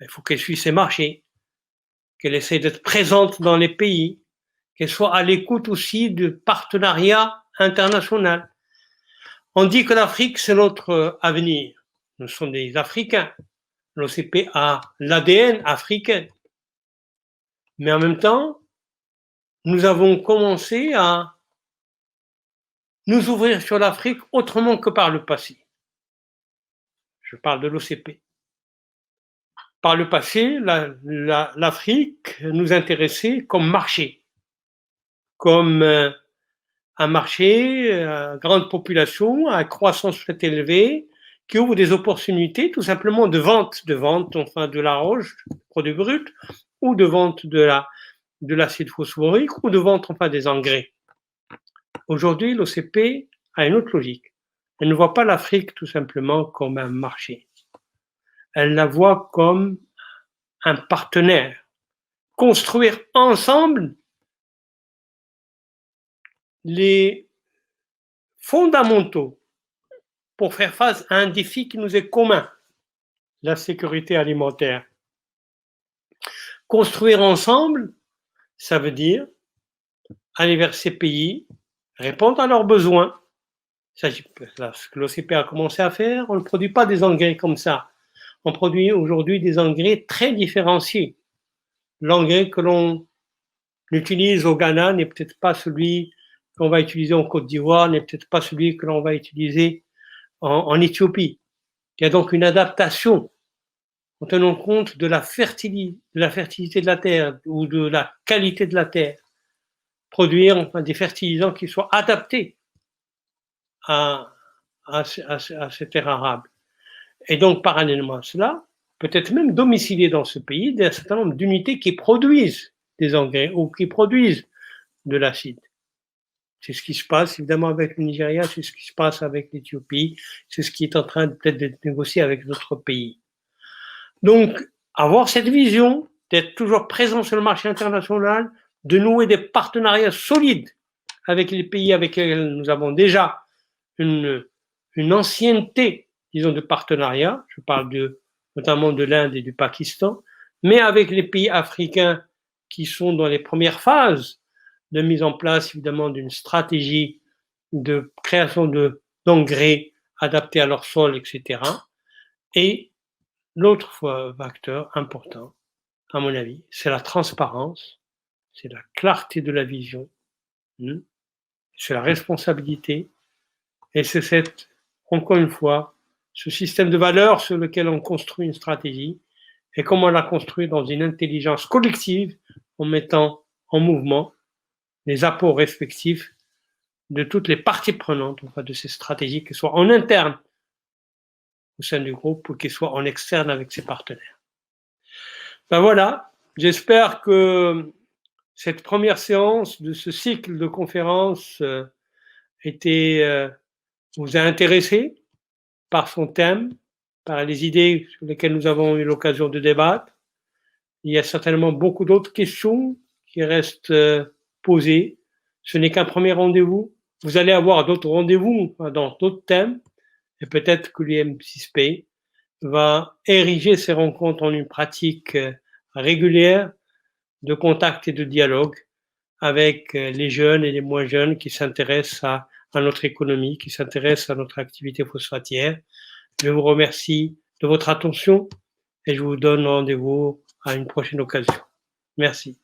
il faut qu'elle suive ses marchés, qu'elle essaie d'être présente dans les pays, qu'elle soit à l'écoute aussi du partenariat international. On dit que l'Afrique, c'est notre avenir. Nous sommes des Africains. L'OCP a l'ADN africain. Mais en même temps, nous avons commencé à nous ouvrir sur l'Afrique autrement que par le passé. Je parle de l'OCP. Par le passé, l'Afrique nous intéressait comme marché, comme un marché à grande population, à croissance très élevée, qui ouvre des opportunités tout simplement de vente enfin de la roche, produits bruts, ou de vente de l'acide phosphorique, ou de vente enfin des engrais. Aujourd'hui, l'OCP a une autre logique. Elle ne voit pas l'Afrique tout simplement comme un marché. Elle la voit comme un partenaire. Construire ensemble les fondamentaux pour faire face à un défi qui nous est commun, la sécurité alimentaire. Construire ensemble, ça veut dire aller vers ces pays, répondre à leurs besoins. Ce que l'OCP a commencé à faire, on ne produit pas des engrais comme ça. On produit aujourd'hui des engrais très différenciés. L'engrais que l'on utilise au Ghana n'est peut-être pas celui qu'on va utiliser en Côte d'Ivoire, n'est peut-être pas celui que l'on va utiliser en Éthiopie. Il y a donc une adaptation en tenant compte de la fertilité de la terre ou de la qualité de la terre. Produire enfin, des fertilisants qui soient adaptés à ces terres arables. Et donc, parallèlement à cela, peut-être même domicilier dans ce pays un certain nombre d'unités qui produisent des engrais ou qui produisent de l'acide. C'est ce qui se passe évidemment avec le Nigeria, c'est ce qui se passe avec l'Éthiopie, c'est ce qui est en train peut-être d'être négocié avec d'autres pays. Donc, avoir cette vision, d'être toujours présent sur le marché international, de nouer des partenariats solides avec les pays avec lesquels nous avons déjà une ancienneté, disons, de partenariat. Je parle notamment de l'Inde et du Pakistan, mais avec les pays africains qui sont dans les premières phases de mise en place, évidemment, d'une stratégie de création d'engrais adaptés à leur sol, etc. Et l'autre facteur important, à mon avis, c'est la transparence, c'est la clarté de la vision, c'est la responsabilité, et c'est encore une fois, ce système de valeurs sur lequel on construit une stratégie et comment la construire dans une intelligence collective en mettant en mouvement les apports respectifs de toutes les parties prenantes de ces stratégies, qu'elles soient en interne au sein du groupe ou qu'elles soient en externe avec ses partenaires. Ben voilà, j'espère que cette première séance de ce cycle de conférences vous a intéressé par son thème, par les idées sur lesquelles nous avons eu l'occasion de débattre. Il y a certainement beaucoup d'autres questions qui restent posées. Ce n'est qu'un premier rendez-vous. Vous allez avoir d'autres rendez-vous dans d'autres thèmes et peut-être que l'IM6P va ériger ces rencontres en une pratique régulière de contact et de dialogue avec les jeunes et les moins jeunes qui s'intéressent à notre économie, qui s'intéressent à notre activité phosphatière. Je vous remercie de votre attention et je vous donne rendez-vous à une prochaine occasion. Merci.